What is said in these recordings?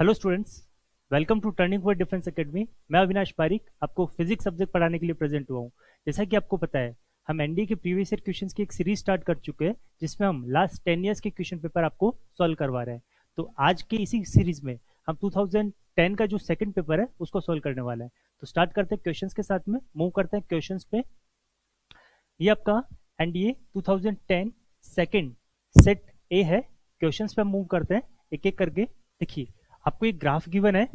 Hello students, welcome to turning point defence academy. मैं अविनाश पारिक आपको physics subject पढ़ाने के लिए प्रेजेंट हुआ हूँ। जैसा कि आपको पता है, हम एनडीए के प्रीवियस ईयर क्वेश्चंस की एक सीरीज स्टार्ट कर चुके हैं, जिसमें हम लास्ट 10 ईयर्स के क्वेश्चन पेपर आपको सॉल्व करवा रहे हैं। तो आज के इसी सीरीज में हम 2010 का जो सेकंड पेपर है उसको सॉल्व करने वाला है। तो स्टार्ट करते हैं क्वेश्चंस के साथ में, मूव करते हैं क्वेश्चंस पे। ये आपका एनडीए 2010 सेकंड सेट ए है। क्वेश्चंस पे हम मूव करते हैं एक एक करके। देखिए, आपको एक ग्राफ गिवन है,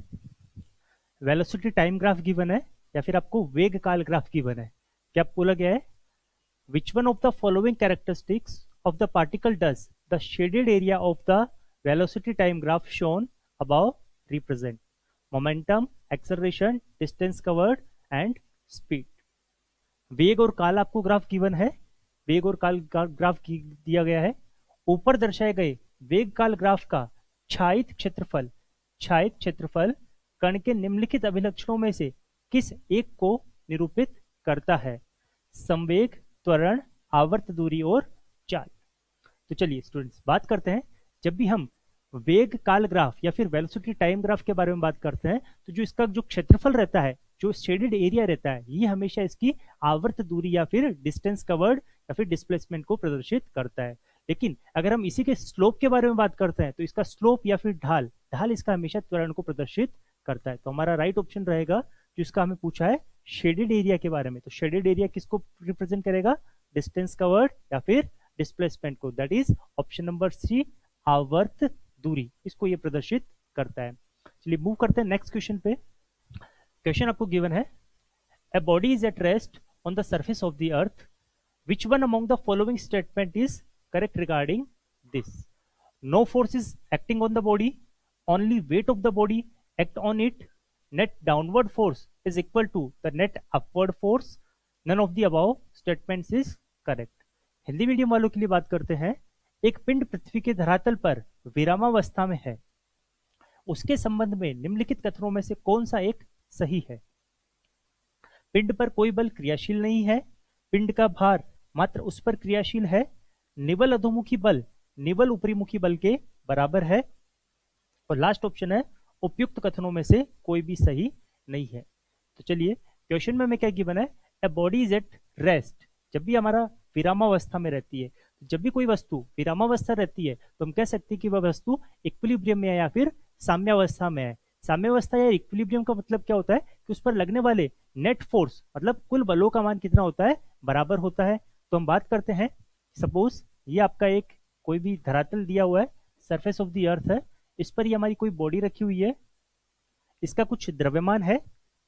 वेलोसिटी टाइम ग्राफ गिवन है, या फिर आपको वेग काल ग्राफ गिवन है। क्या बोला गया है? विच one of the following characteristics of the particle does the shaded area of the velocity time graph shown above represent? Momentum, acceleration, distance covered and speed. वेग और काल आपको ग्राफ गिवन है, वेग और काल ग्राफ दिया गया है। ऊपर दर्शाए गए वेग काल ग्राफ का छायित क्षेत्रफल कण के निम्नलिखित अभिलक्षणों में से किस एक को निरूपित करता है? संवेग, त्वरण, आवर्त दूरी और चाल। तो चलिए स्टूडेंट्स, बात करते हैं। जब भी हम वेग काल ग्राफ या फिर वेलोसिटी टाइम ग्राफ के बारे में बात करते हैं, तो जो इसका जो क्षेत्रफल रहता है, जो शेडेड एरिया रहता है, ये हमेशा इसकी आवर्त दूरी या फिर डिस्टेंस कवर्ड या फिर डिस्प्लेसमेंट को प्रदर्शित करता है। लेकिन अगर हम इसी के स्लोप के बारे में बात करते हैं, तो इसका स्लोप या फिर ढाल ढाल इसका हमेशा त्वरण को प्रदर्शित करता है। तो हमारा राइट ऑप्शन रहेगा, जो इसका हमें पूछा है शेडेड एरिया के बारे में। तो शेडेड एरिया किसको रिप्रेजेंट करेगा? डिस्टेंस कवर्ड या फिर डिस्प्लेसमेंट को। That is option number C, आवर्त दूरी, इसको ये प्रदर्शित करता है। चलिए मूव करते हैं नेक्स्ट क्वेश्चन पे। क्वेश्चन आपको गिवन है, a body is at rest on the surface of the earth, which one among the following statement is correct regarding this? No force is acting on the body, only weight of the body act on it, net downward force is equal to the net upward force, none of the above statements is correct. Hindi medium वालों के लिए बात करते हैं। एक पिंड पृथ्वी के धरातल पर विरामावस्था में है, उसके संबंध में निम्नलिखित कथनों में से कौन सा एक सही है? पिंड पर कोई बल क्रियाशील नहीं है, पिंड का भार मात्र उस पर क्रियाशील है, निवल अधोमुखी बल निवल उपरीमुखी बल के बराबर है, और लास्ट ऑप्शन है उपयुक्त कथनों में से कोई भी सही नहीं है। तो चलिए क्वेश्चन में हमें क्या गिवन है? A body is at rest. जब भी हमारा विरामावस्था में रहती है, जब भी कोई वस्तु विरामावस्था रहती है, तो हम कह सकते हैं कि वह वस्तु इक्विलिब्रियम में है या फिर साम्यावस्था में है। साम्यावस्था या इक्विलिब्रियम का मतलब क्या होता है कि उस पर लगने वाले नेट फोर्स मतलब कुल बलों का मान कितना होता है? बराबर होता है। तो हम बात करते हैं, सपोज ये आपका एक कोई भी धरातल दिया हुआ है, सरफेस ऑफ द अर्थ है, इस पर ये हमारी कोई बॉडी रखी हुई है, इसका कुछ द्रव्यमान है,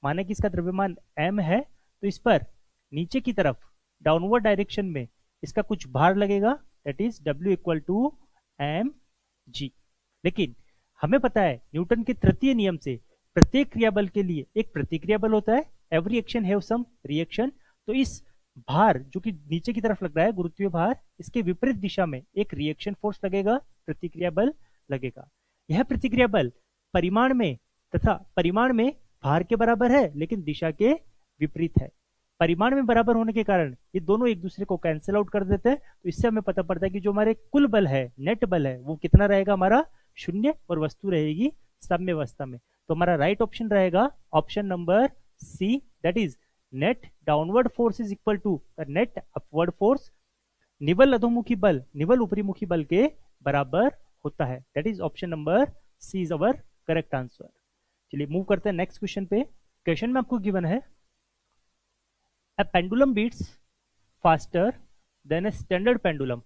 माने कि इसका द्रव्यमान m है, तो इस पर नीचे की तरफ डाउनवर्ड डायरेक्शन में इसका कुछ भार लगेगा, that is W equal to mg। लेकिन हमें पता है न्यूटन के तृतीय नियम से प्रत्येक क्रियाबल के लिए एक प्रतिक्रिया बल होता है, every action have some reaction. तो इस भार जो कि नीचे की तरफ लग रहा है, गुरुत्वीय भार, इसके विपरीत दिशा में एक रिएक्शन फोर्स लगेगा, प्रतिक्रिया बल लगेगा। यह प्रतिक्रिया बल परिमाण में भार के बराबर है, लेकिन दिशा के विपरीत है। परिमाण में बराबर होने के कारण ये दोनों एक दूसरे को कैंसिल आउट कर देते हैं। तो इससे हमें पता पड़ता है कि जो हमारे कुल बल है, नेट बल है, वो कितना रहेगा? हमारा शून्य, और वस्तु रहेगी साम्यावस्था में। तो हमारा राइट ऑप्शन रहेगा option number C, that is net downward force is equal to net upward force. निवल अधोमुखी बल निवल उपरीमुखी बल के बराबर होता है। That is option number C is our correct answer. चलिए मूव करते हैं नेक्स्ट क्वेश्चन पे। क्वेश्चन में आपको गिवन है, a pendulum beats faster than a standard pendulum.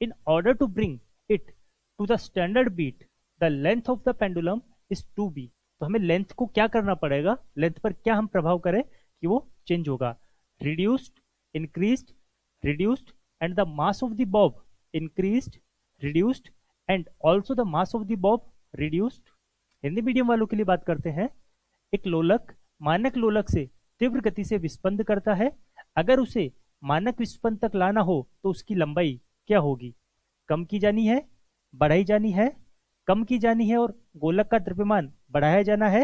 In order to bring it to the standard beat, the length of the pendulum is 2b. तो हमें length को क्या करना पड़ेगा? लेंथ पर क्या हम प्रभाव करें कि वो चेंज होगा? Reduced, increased, reduced, and the mass of the Bob increased, reduced, and also the mass of the Bob reduced. Hindi medium वालों के लिए बात करते हैं। एक लोलक मानक लोलक से तीव्र गति से विस्पंद करता है। अगर उसे मानक विस्पंद तक लाना हो तो उसकी लंबाई क्या होगी? कम की जानी है, बढ़ाई जानी है, कम की जानी है और गोलक का द्रव्यमान बढ़ाया जाना है,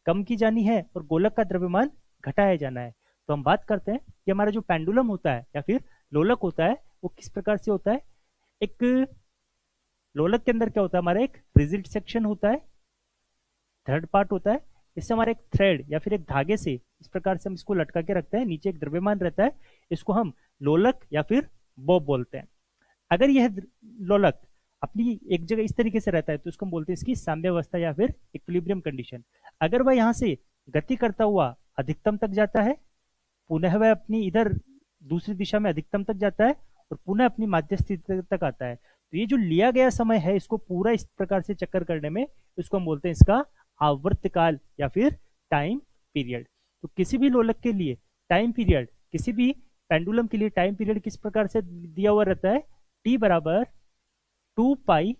कम की जानी है और गोलक का द्रव्यमान घटाया जाना है। तो हम बात करते हैं कि हमारा जो पेंडुलम होता है या फिर लोलक होता है, वो किस प्रकार से होता है। एक लोलक के अंदर क्या होता है? हमारा एक रिजिड सेक्शन होता है, थर्ड पार्ट होता है, इससे हमारा एक थ्रेड या फिर एक धागे से इस प्रकार से हम इसको लटका के रखते हैं, नीचे एक द्रव्यमान रहता है, इसको हम लोलक या फिर बॉब बोलते हैं। अगर यह लोलक अपनी एक जगह इस तरीके से रहता है तो इसको हम बोलते हैं इसकी साम्यावस्था या फिर इक्विलिब्रियम कंडीशन। अगर वह यहाँ से गति करता हुआ अधिकतम तक जाता है, पुनः वह अपनी इधर दूसरी दिशा में अधिकतम तक जाता है और पुनः अपनी माध्य स्थिति तक आता है, तो ये जो लिया गया समय है इसको पूरा इस प्रकार से चक्कर करने में, इसको हम बोलते हैं इसका आवर्तकाल या फिर टाइम पीरियड। तो किसी भी लोलक के लिए टाइम पीरियड, किसी भी पेंडुलम के लिए टाइम पीरियड किस प्रकार से दिया हुआ रहता है, टी बराबर 2 pi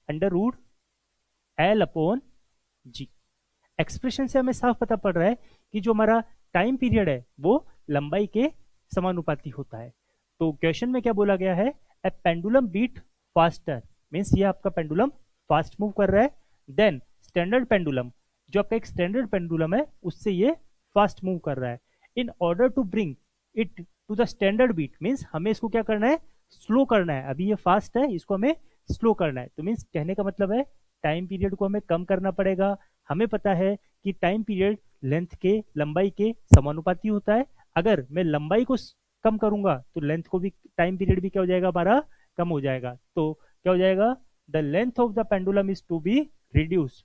under root L upon G. Expression से हमें साफ पता पड़ रहा है कि जो हमारा टाइम पीरियड है वो लंबाई के समानुपाती होता है। तो क्वेश्चन में क्या बोला गया है, ए पेंडुलम बीट फास्टर, मीन्स ये आपका पेंडुलम फास्ट मूव कर रहा है, देन स्टैंडर्ड पेंडुलम, जो आपका एक स्टैंडर्ड पेंडुलम है उससे ये फास्ट मूव कर रहा है। In order to bring it to the standard beat, means हमें इसको क्या करना है, स्लो करना है। अभी ये फास्ट है, इसको हमें स्लो करना है। तो मीन्स कहने का मतलब है टाइम पीरियड को हमें कम करना पड़ेगा। हमें पता है कि टाइम पीरियड लेंथ के, लंबाई के समानुपाती होता है। अगर मैं लंबाई को कम करूंगा तो लेंथ को भी, टाइम पीरियड भी क्या हो जाएगा हमारा, कम हो जाएगा। तो क्या हो जाएगा, the length of the pendulum is to be reduce.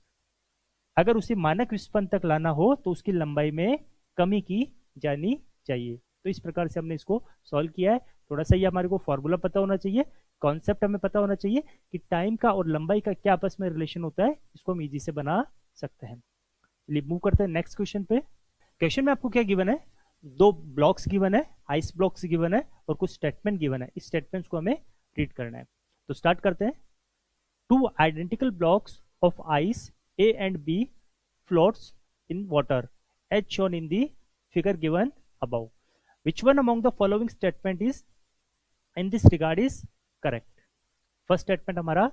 अगर उसे मानक विस्पन तक लाना हो तो उसकी लंबाई में कमी की जानी चाहिए। तो इस प्रकार से हमने इसको सॉल्व किया है। थोड़ा सा ये हमारे को फॉर्मूला पता होना चाहिए, कॉन्सेप्ट हमें पता होना चाहिए कि टाइम का और लंबाई का क्या आपस में रिलेशन होता है, इसको हम इजी से बना सकते हैं। चलिए मूव करते हैं नेक्स्ट क्वेश्चन पे। क्वेश्चन में आपको क्या गिवन है, दो ब्लॉक्स गिवन है, आइस ब्लॉक्स गिवन है और कुछ स्टेटमेंट गिवन है। इस स्टेटमेंट्स को हमें रीड करना है। तो स्टार्ट करते हैं। Two identical blocks of ice A and B floats in water as shown in the figure given above, which one among the following statement is in this regard is correct? First statement हमारा,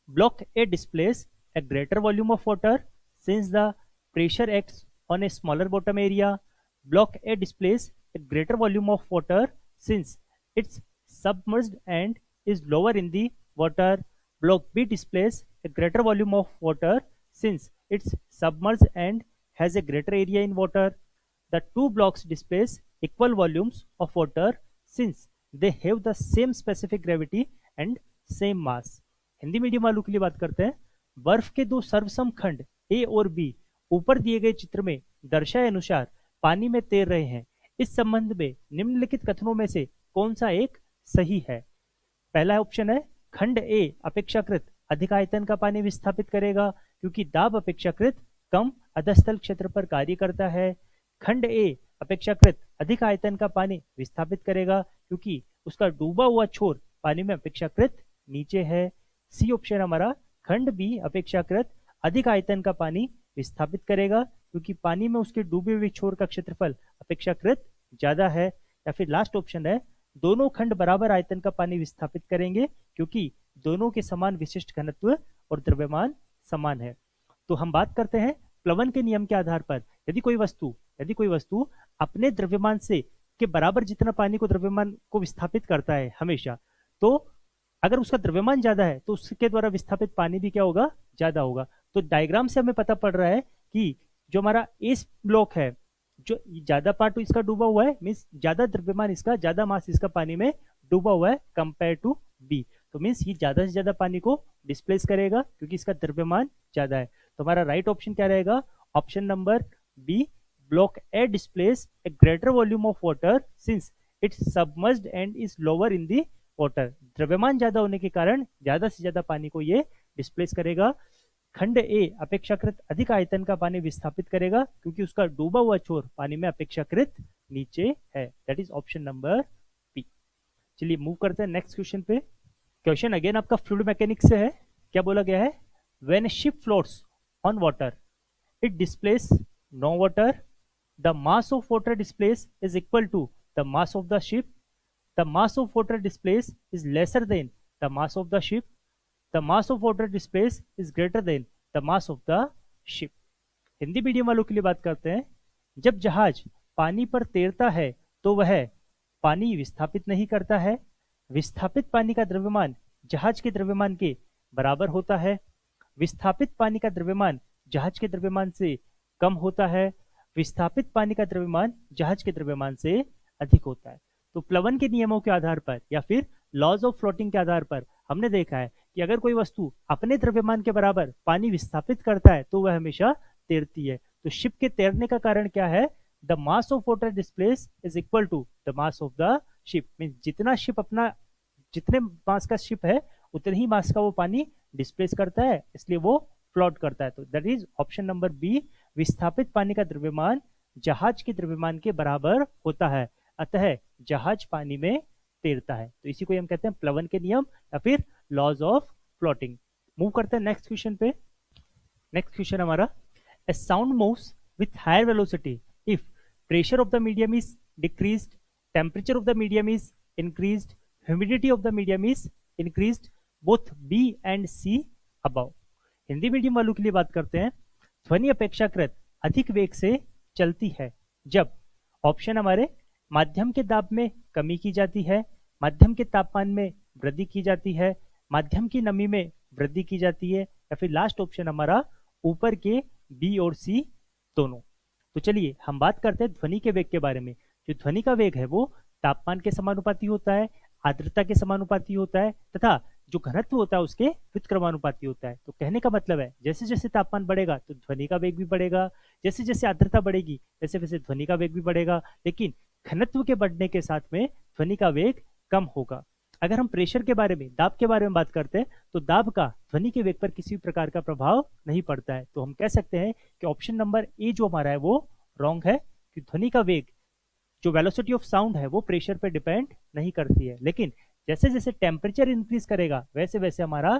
block A displays a greater volume of water since the pressure acts on a smaller bottom area. Block A displays a greater volume of water since it's submerged and is lower in the water. Block B displays a greater volume of water since it's submerged and has a greater area in water. The two blocks displays equal volumes of water since they have the same specific gravity and same mass. Hindi medium वालों के लिए बात करते हैं। बर्फ के दो सर्वसम खंड ए और बी ऊपर दिए गए चित्र में दर्शाए अनुसार पानी में तैर रहे हैं। इस संबंध में निम्नलिखित कथनों में से कौन सा एक सही है? पहला ऑप्शन है, खंड ए अपेक्षाकृत अधिक आयतन का पानी विस्थापित करेगा क्योंकि दाब अपेक्षाकृत कम अधस्थल क्षेत्र पर कार्य करता है। खंड ए अपेक्षाकृत अधिक आयतन का पानी विस्थापित करेगा क्योंकि उसका डूबा हुआ छोर पानी में अपेक्षाकृत नीचे है। सी ऑप्शन हमारा, खंड बी अपेक्षाकृत अधिक आयतन का पानी विस्थापित करेगा क्योंकि पानी में उसके डूबे हुए छोर का क्षेत्रफल अपेक्षाकृत ज्यादा है। या फिर लास्ट ऑप्शन है, दोनों खंड बराबर आयतन का पानी विस्थापित करेंगे क्योंकि दोनों के समान विशिष्ट घनत्व और द्रव्यमान समान है। तो हम बात करते हैं प्लवन के नियम के आधार पर, यदि कोई वस्तु अपने द्रव्यमान से के बराबर जितना पानी को द्रव्यमान को विस्थापित करता है हमेशा, तो अगर उसका द्रव्यमान ज्यादा है तो उसके द्वारा विस्थापित पानी भी क्या होगा, ज्यादा होगा। तो डायग्राम से हमें पता पड़ रहा है कि जो हमारा इस ब्लॉक है, जो ज्यादा पार्ट इसका डूबा हुआ है, मीन्स ज्यादा द्रव्यमान इसका, ज्यादा मास इसका पानी में डूबा हुआ है कंपेयर टू बी। तो मीन्स ये ज्यादा से ज्यादा पानी को डिस्प्लेस करेगा क्योंकि इसका द्रव्यमान ज्यादा है। तो हमारा राइट ऑप्शन क्या रहेगा, option number B, block A displace a greater volume of water since it's submerged and is lower in the water. द्रव्यमान ज्यादा होने के कारण ज्यादा से ज्यादा पानी को ये डिस्प्लेस करेगा। खंड ए अपेक्षाकृत अधिक आयतन का पानी विस्थापित करेगा क्योंकि उसका डूबा हुआ छोर पानी में अपेक्षाकृत नीचे है। That is option number B. चलिए मूव करते हैं नेक्स्ट क्वेश्चन पे। क्वेश्चन अगेन आपका फ्लूइड मैकेनिक्स से है। क्या बोला गया है, when a ship floats on water it displace no water, the mass of water displace is equal to the mass of the ship, the mass of water displace is lesser than the mass of the ship, the mass of water displace is greater than the mass of the ship. Hindi medium वालों के लिए बात करते हैं। जब जहाज पानी पर तैरता है तो वह पानी विस्थापित नहीं करता है। विस्थापित पानी का द्रव्यमान जहाज के द्रव्यमान के बराबर होता है। विस्थापित पानी का द्रव्यमान जहाज के द्रव्यमान से कम होता है, विस्थापित पानी का द्रव्यमान जहाज के द्रव्यमान से अधिक होता है। तो प्लवन के नियमों के आधार पर या फिर लॉज ऑफ फ्लोटिंग के आधार पर हमने देखा है कि अगर कोई वस्तु अपने द्रव्यमान के बराबर पानी विस्थापित करता है तो वह हमेशा तैरती है। तो शिप के तैरने का कारण क्या है? The mass of water displace is equal to the mass of the ship. Mean जितना शिप अपना जितने मास का शिप है उतने ही मास का वो पानी डिस्प्लेस करता है, इसलिए वो फ्लोट करता है। तो that is option number B, विस्थापित पानी का द्रव्यमान जहाज के द्रव्यमान के बराबर होता है, अतः जहाज पानी में तैरता है। तो इसी को हम कहते हैं प्लवन के नियम या फिर लॉज ऑफ फ्लोटिंग। मूव करते हैं नेक्स्ट क्वेश्चन पे। नेक्स्ट क्वेश्चन हमारा, a sound moves with higher velocity if pressure of the medium is decreased, temperature of the medium is increased, humidity of the medium is increased, both B and C above. Hindi medium वालों के लिए बात करते हैं। ध्वनि अपेक्षाकृत अधिक वेग से चलती है जब ऑप्शन हमारे माध्यम के दाब में कमी की जाती है, माध्यम के तापमान में वृद्धि की जाती है, माध्यम की नमी में वृद्धि की जाती है, या फिर लास्ट ऑप्शन हमारा ऊपर के बी और सी दोनों। तो चलिए हम बात करते हैं ध्वनि के वेग के बारे में। जो ध्वनि का वेग है वो तापमान के समानुपाती होता है, आर्द्रता के समानुपाती होता है तथा जो घनत्व होता है उसके व्युत्क्रमानुपाती होता है। तो कहने का मतलब है जैसे जैसे तापमान बढ़ेगा तो ध्वनि का वेग भी बढ़ेगा, जैसे जैसे आर्द्रता बढ़ेगी वैसे वैसे ध्वनि का वेग भी बढ़ेगा, लेकिन घनत्व के बढ़ने के साथ में ध्वनि का वेग कम होगा। अगर हम प्रेशर के बारे में, दाब के बारे में बात करते हैं तो दाब का ध्वनि के वेग पर किसी प्रकार का प्रभाव नहीं पड़ता है। तो हम कह सकते हैं कि ऑप्शन नंबर ए जो हमारा है वो रॉन्ग है, कि ध्वनि का वेग जो वेलोसिटी ऑफ साउंड है वो प्रेशर पर डिपेंड नहीं करती है, लेकिन जैसे जैसे टेम्परेचर इंक्रीज करेगा वैसे वैसे हमारा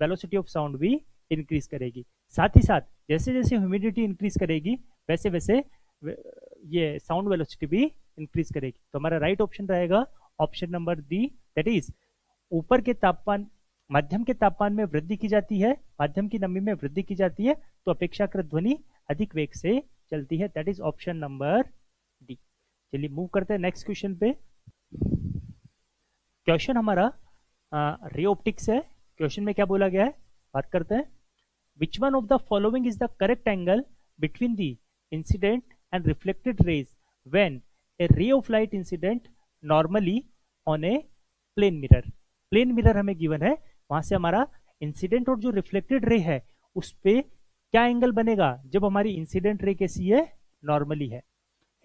वेलोसिटी ऑफ साउंड भी इंक्रीज करेगी। साथ ही साथ जैसे जैसे ह्यूमिडिटी इंक्रीज करेगी वैसे वैसे ये साउंड वेलोसिटी भी इंक्रीज करेगी। तो हमारा राइट ऑप्शन रहेगा option number D, that is ऊपर के तापमान, माध्यम के तापमान में वृद्धि की जाती है, माध्यम की नमी में वृद्धि की जाती है, तो अपेक्षाकृत ध्वनि अधिक वेग से चलती है। That is option number D. चलिए मूव करते हैं नेक्स्ट क्वेश्चन पे। क्वेश्चन हमारा रे ऑप्टिक्स है। क्वेश्चन में क्या बोला गया है बात करते हैं। Which one of the following is the correct angle between the incident and reflected rays when a ray of light incident normally on a plane mirror. Plane mirror हमें गिवन है, वहां से हमारा इंसिडेंट और जो रिफ्लेक्टेड रे है उस पे क्या एंगल बनेगा जब हमारी इंसिडेंट रे कैसी है, नॉर्मली है।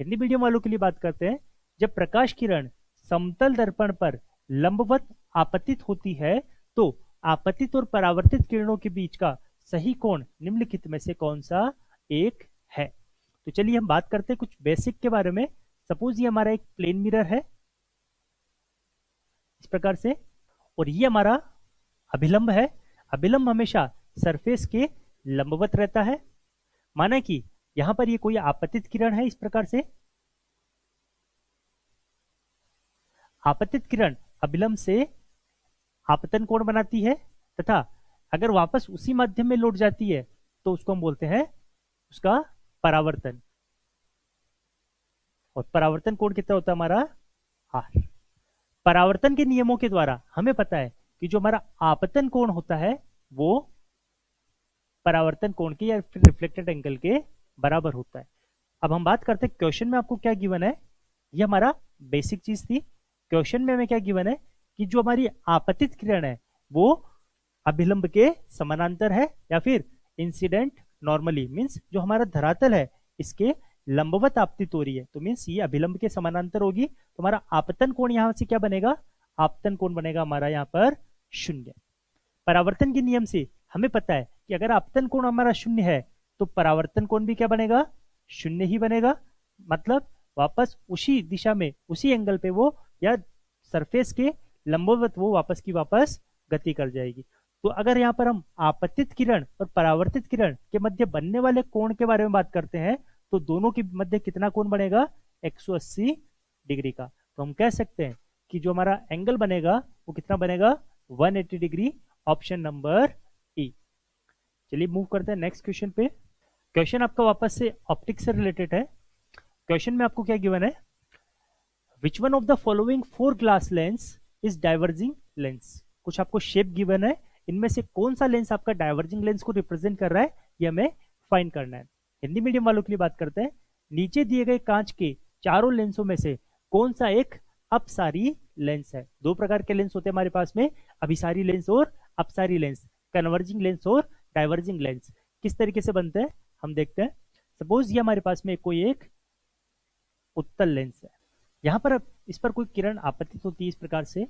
हिंदी मीडियम वालों के लिए बात करते हैं। जब प्रकाश किरण समतल दर्पण पर लंबवत आपतित होती है तो आपतित और परावर्तित किरणों के बीच का सही कोण निम्नलिखित में से कौन सा एक है। तो चलिए हम बात करते हैं कुछ बेसिक के बारे में। सपोज ये हमारा एक प्लेन मिरर है इस प्रकार से, और ये हमारा अभिलंब है। अभिलंब हमेशा सरफेस के लंबवत रहता है। माना कि यहां पर ये कोई आपतित किरण है, इस प्रकार से आपतित किरण अभिलंब से आपतन कोण बनाती है तथा अगर वापस उसी माध्यम में लौट जाती है तो उसको हम बोलते हैं उसका परावर्तन। और परावर्तन कोण कितना होता है हमारा, आर। परावर्तन के नियमों के द्वारा हमें पता है कि जो हमारा आपतन कोण होता है वो परावर्तन कोण के या फिर रिफ्लेक्टेड एंगल के बराबर होता है। अब हम बात करते हैं क्वेश्चन में आपको क्या गिवन है। ये हमारा बेसिक चीज थी। क्वेश्चन में हमें क्या गिवन है कि जो हमारी आपतित किरण है वो अभिलंब के समानांतर है या फिर इंसिडेंट नॉर्मली, मींस जो हमारा धरातल है इसके लंबवत आपतित हो रही है, तो मींस ये अभिलंब के समानांतर होगी। तो हमारा आपतन कोण यहां से क्या बनेगा, आपतन कोण बनेगा हमारा यहाँ पर शून्य। परावर्तन के नियम से हमें पता है कि अगर आपतन कोण हमारा शून्य है तो परावर्तन कोण भी क्या बनेगा, शून्य ही बनेगा। मतलब वापस उसी दिशा में, उसी एंगल पे वो या सरफेस के लंबवत वो वापस की वापस गति कर जाएगी। तो अगर यहाँ पर हम आपतित किरण और परावर्तित किरण के मध्य बनने वाले कोण के बारे में बात करते हैं तो दोनों के मध्य कितना कोण बनेगा, 180 डिग्री का। तो हम कह सकते हैं कि जो हमारा एंगल बनेगा वो कितना बनेगा, 180 डिग्री। ऑप्शन नंबर ई। चलिए मूव करते हैं नेक्स्ट क्वेश्चन पे। क्वेश्चन आपका वापस से ऑप्टिक्स से रिलेटेड है। क्वेश्चन में आपको क्या गिवन है, विच one of the following 4 glass lens is diverging lens. कुछ आपको शेप गिवन है, इनमें से कौन सा लेंस आपका डाइवर्जिंग लेंस को रिप्रेजेंट कर रहा है ये हमें फाइंड करना है। हिंदी मीडियम वालों के लिए बात करते हैं। नीचे दिए गए कांच के चारों लेंसों में से कौन सा एक अपसारी लेंस है? दो प्रकार के लेंस होते हैं हमारे पास में, अभिसारी लेंस और अपसारी लेंस, कन्वर्जिंग लेंस और डाइवर्जिंग लेंस। किस तरीके से बनते हैं हम देखते हैं। सपोज ये हमारे पास में कोई एक उत्तल लेंस है, यहाँ पर अब इस पर कोई किरण आपतित होती है, इस प्रकार से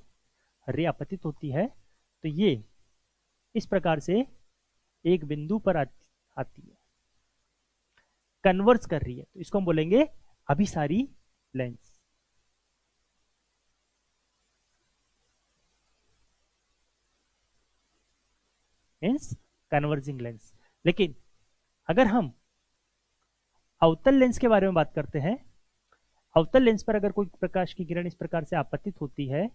रे आपतित होती है, तो ये इस प्रकार से एक बिंदु पर आती है, कन्वर्ज कर रही है, तो इसको हम बोलेंगे अभिसारी लेंस। Means converging lens. लेकिन अगर हम अवतल लेंस के बारे में बात करते हैं, अवतल लेंस पर अगर कोई प्रकाश की किरण इस प्रकार से आपतित होती है,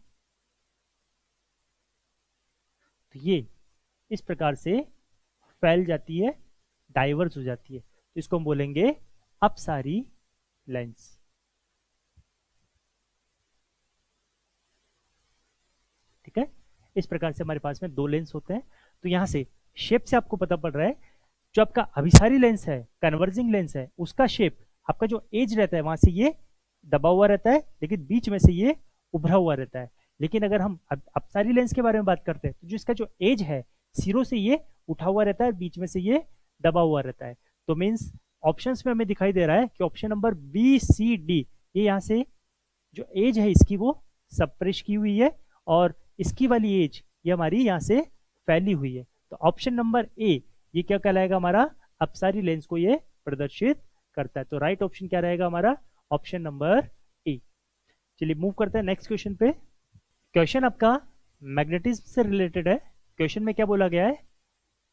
तो ये इस प्रकार से फैल जाती है, डाइवर्ज हो जाती है, तो इसको हम बोलेंगे अपसारी लेंस। ठीक है, इस प्रकार से हमारे पास में दो लेंस होते हैं। तो यहां से शेप से आपको पता पड़ रहा है, जो आपका अभिसारी लेंस है, कन्वर्जिंग लेंस है, उसका शेप, आपका जो एज रहता है वहां से ये दबा हुआ रहता है, लेकिन बीच में से ये उभरा हुआ रहता है। लेकिन अगर हम अपसारी लेंस के बारे में बात करते हैं, तो जो इसका जो एज है, सिरों से ये उठा हुआ रहता है, बीच में से ये दबा हुआ रहता है। तो मीन्स ऑप्शंस में हमें दिखाई दे रहा है कि option number B C D, ये यहाँ से जो एज है इसकी वो सप्रेश की हुई है, और इसकी वाली एज ये हमारी यहाँ से फैली हुई है। तो ऑप्शन नंबर ए ये क्या कहलाएगा, हमारा अपसारी लेंस को ये प्रदर्शित करता है। तो राइट ऑप्शन क्या रहेगा हमारा, ऑप्शन नंबर ए। चलिए मूव करते हैं नेक्स्ट क्वेश्चन पे। क्वेश्चन आपका मैग्नेटिज्म से रिलेटेड है। क्वेश्चन में क्या बोला गया है,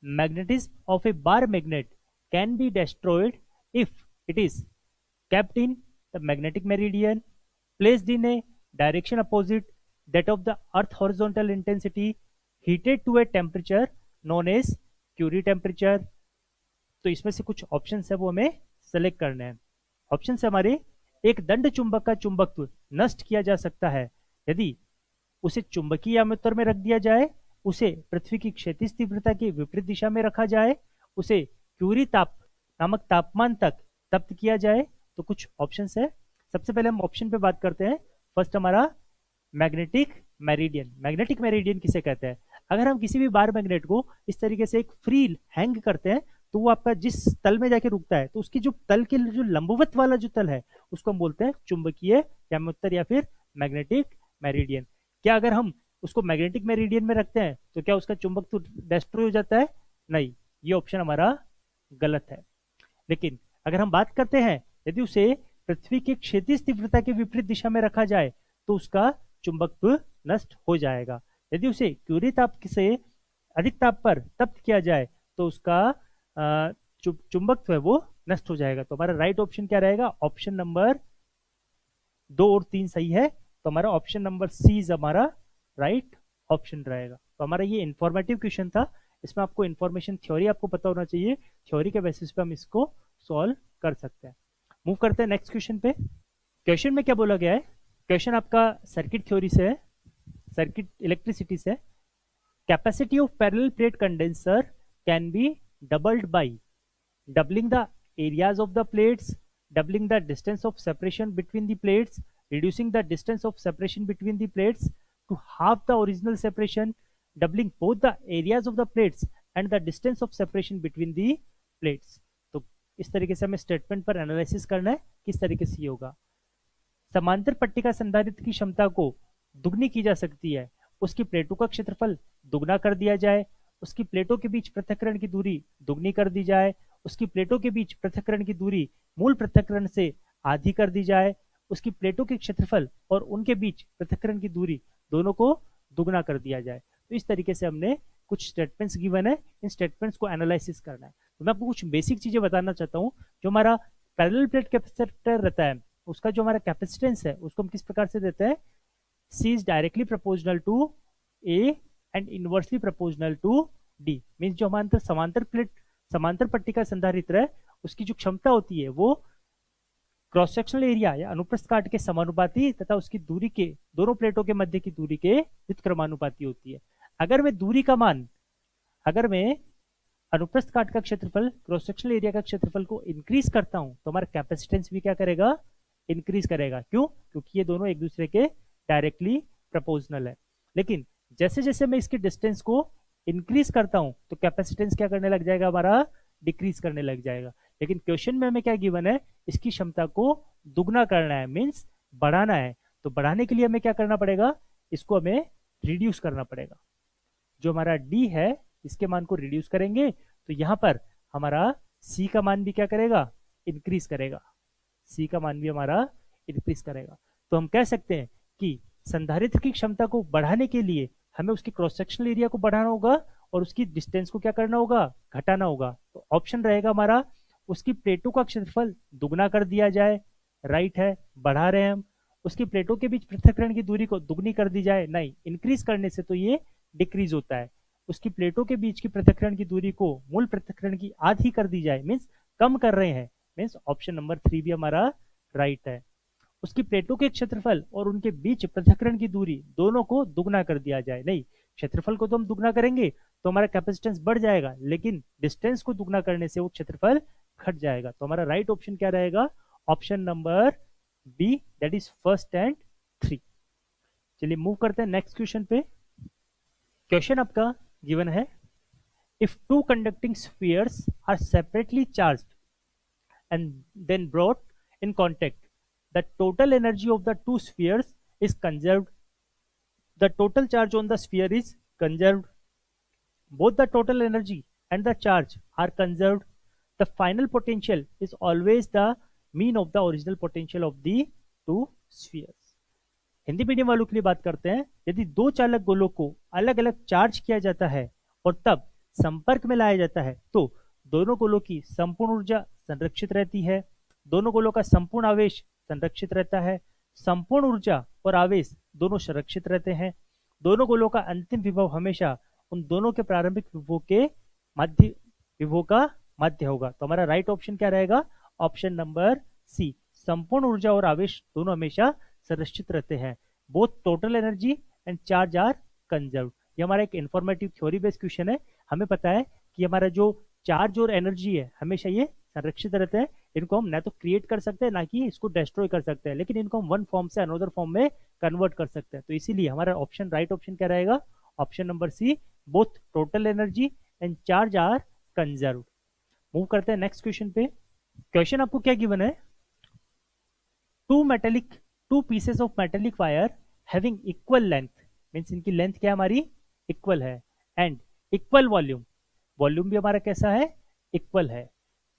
magnetism of A bar magnet can be destroyed if it is kept in the magnetic meridian, placed in a direction opposite that of the earth horizontal intensity, heated to a temperature known as Curie temperature. तो इसमें से कुछ option है वो हमें select करने हैं। Option है हमारे, एक दंड चुंबक का चुंबकत्व नष्ट किया जा सकता है यदि उसे चुंबकीय आमोत्तर में रख दिया जाए, उसे पृथ्वी की क्षैतिज तीव्रता की विपरीत दिशा में रखा जाए, उसे क्यूरी ताप नामक तापमान तक तप्त किया जाए। तो कुछ ऑप्शन है। सबसे पहले हम ऑप्शन पे बात करते हैं। फर्स्ट हमारा मैग्नेटिक मेरिडियन। मैग्नेटिक मेरिडियन किसे कहते हैं, अगर हम किसी भी बार मैग्नेट को इस तरीके से एक फ्री हैंग करते हैं, तो वो आपका जिस तल में जाके रुकता है, तो उसकी जो तल के जो लंबवत वाला जो तल है उसको हम बोलते हैं चुंबकीय आमोत्तर या फिर मैग्नेटिक मेरिडियन। क्या अगर हम उसको मैग्नेटिक मेरिडियन में रखते हैं तो क्या उसका चुंबक तो डिस्ट्रॉय हो जाता है? नहीं, ये ऑप्शन हमारा गलत है। लेकिन अगर हम बात करते हैं यदि उसे पृथ्वी की क्षैतिज तीव्रता के विपरीत दिशा में रखा जाए तो उसका चुंबकत्व नष्ट हो जाएगा। यदि उसे क्यूरी ताप से अधिक ताप पर तप्त किया जाए तो उसका चुंबकत्व है वो नष्ट हो जाएगा। तो हमारा राइट ऑप्शन क्या रहेगा, ऑप्शन नंबर 2 और 3 सही है, तो हमारा ऑप्शन नंबर सी इज हमारा राइट ऑप्शन रहेगा। तो हमारा ये इंफॉर्मेटिव क्वेश्चन था, इसमें आपको इन्फॉर्मेशन थ्योरी आपको पता होना चाहिए, थ्योरी के बेसिस पे हम इसको सॉल्व कर सकते हैं। मूव करते हैं नेक्स्ट क्वेश्चन पे। क्वेश्चन में क्या बोला गया है, क्वेश्चन आपका सर्किट थ्योरी से है, सर्किट इलेक्ट्रिसिटी से। Capacity of parallel plate condenser can be doubled by doubling the areas of the plates, doubling the distance of separation between the plates, reducing the distance of separation between the plates to half the original separation, doubling both the areas of the plates and the distance of separation between the plates। तो इस तरीके से हमें statement पर analysis करना है, किस तरीके से ये होगा। समांतर पट्टिका संधारित्र की क्षमता को दुगनी की जा सकती है, उसकी प्लेटों का क्षेत्रफल दुगना कर दिया जाए, उसकी प्लेटों के बीच पृथक्करण की दूरी दुगनी कर दी जाए, उसकी प्लेटों के बीच पृथक्करण की दूरी मूल पृथक्करण से आधी कर दी जाए, उसकी प्लेटों के क्षेत्रफल और उनके बीच पृथक्करण की दूरी दोनों को दुगना कर दिया जाए। तो इस तरीके से हमने कुछ स्टेटमेंट्स गिवन है, इन स्टेटमेंट्स को एनालिसिस करना है। तो मैं आपको कुछ बेसिक चीजें बताना चाहता हूँ। जो हमारा पैरेलल प्लेट कैपेसिटर रहता है, उसका जो हमारा कैपेसिटेंस है उसको हम किस प्रकार से देते हैं, C is directly proportional to A and inversely proportional to D। Means जो हमारा समांतर पट्टिका संधारित्र है उसकी जो क्षमता होती है वो क्रॉस सेक्शनल एरिया या अनुप्रस्थ काट के समानुपाती तथा उसकी दूरी के दोनों प्लेटों के मध्य की दूरी के व्युत्क्रमानुपाती होती है। अगर मैं अनुप्रस्थ काट का क्षेत्रफल क्रॉस सेक्शनल एरिया का क्षेत्रफल को इंक्रीज करता हूं तो हमारा कैपेसिटेंस भी क्या करेगा, इंक्रीज करेगा। क्यों? क्योंकि ये दोनों एक दूसरे के डायरेक्टली प्रोपोर्शनल है। लेकिन जैसे जैसे मैं इसके डिस्टेंस को इंक्रीज करता हूं तो कैपेसिटेंस क्या करने लग जाएगा, हमारा डिक्रीज करने लग जाएगा। लेकिन क्वेश्चन में हमें क्या गिवन है, इसकी क्षमता को दुगना करना है, मीन्स बढ़ाना है। तो बढ़ाने के लिए हमें क्या करना पड़ेगा, इसको हमें रिड्यूस करना पड़ेगा। जो हमारा डी है इसके मान को रिड्यूस करेंगे तो यहां पर हमारा सी का मान भी क्या करेगा, इंक्रीज करेगा। सी का मान भी हमारा इंक्रीज करेगा। तो हम कह सकते हैं कि संधारित्र की क्षमता को बढ़ाने के लिए हमें उसकी क्रॉस सेक्शनल एरिया को बढ़ाना होगा और उसकी डिस्टेंस को क्या करना होगा, घटाना होगा। तो ऑप्शन रहेगा हमारा, उसकी प्लेटों का क्षेत्रफल दुगना कर दिया जाए, राइट है, बढ़ा रहे हैं हम। उसकी प्लेटों के बीच पृथक्करण की दूरी को दुगनी कर दी जाए, नहीं, इंक्रीज करने से तो ये डिक्रीज होता है। उसकी प्लेटों के बीच की पृथक्करण की दूरी को मूल पृथक्करण की आधी कर दी जाए, मीन्स कम कर रहे हैं, मीन्स ऑप्शन नंबर 3 भी हमारा राइट है। उसकी प्लेटों के क्षेत्रफल और उनके बीच पृथक्करण की दूरी दोनों को दुगना कर दिया जाए, नहीं, क्षेत्रफल को तो हम दुगना करेंगे तो हमारा कैपेसिटेंस बढ़ जाएगा, लेकिन डिस्टेंस को दुगना करने से वो क्षेत्रफल घट जाएगा। तो हमारा राइट ऑप्शन क्या रहेगा, option number B, that is first and 3। चलिए मूव करते हैं नेक्स्ट क्वेश्चन पे। क्वेश्चन आपका गिवन है, if two conducting spheres are separately charged and then brought in contact, the total energy of the two spheres is conserved. The total charge on the sphere is conserved. Both the total energy and the charge are conserved. The final potential is always the mean of the original potential of the two spheres. Hindi medium वालों के लिए बात करते हैं। यदि दो चालक गोलों को अलग अलग चार्ज किया जाता है और तब संपर्क में लाया जाता है तो दोनों गोलों की संपूर्ण ऊर्जा संरक्षित रहती है, दोनों गोलों का संपूर्ण आवेश संरक्षित रहता है, संपूर्ण ऊर्जा और आवेश दोनों संरक्षित रहते हैं, दोनों गोलों का अंतिम विभव हमेशा उन दोनों के प्रारंभिक विभव का मध्य होगा। तो हमारा राइट ऑप्शन क्या रहेगा, ऑप्शन नंबर सी, संपूर्ण ऊर्जा और आवेश दोनों हमेशा संरक्षित रहते हैं। Both total energy and charge are conserve. ये हमारा एक इंफॉर्मेटिव थ्योरी बेस्ड क्वेश्चन है। हमें पता है कि हमारा जो चार्ज और एनर्जी है हमेशा ये संरक्षित रहते हैं। इनको हम ना तो क्रिएट कर सकते हैं ना कि इसको डिस्ट्रॉय कर सकते हैं, लेकिन इनको हम वन फॉर्म से अनदर फॉर्म में कन्वर्ट कर सकते हैं। तो इसीलिए हमारा ऑप्शन, राइट ऑप्शन क्या रहेगा, option number C, both total energy and charge are conserve. Move करते हैं नेक्स्ट क्वेश्चन पे। क्वेश्चन आपको क्या गिवन है, two pieces of metallic wire having equal length, means इनकी लेंथ क्या हमारी इक्वल है, एंड इक्वल वॉल्यूम, वॉल्यूम भी हमारा कैसा है, इक्वल है,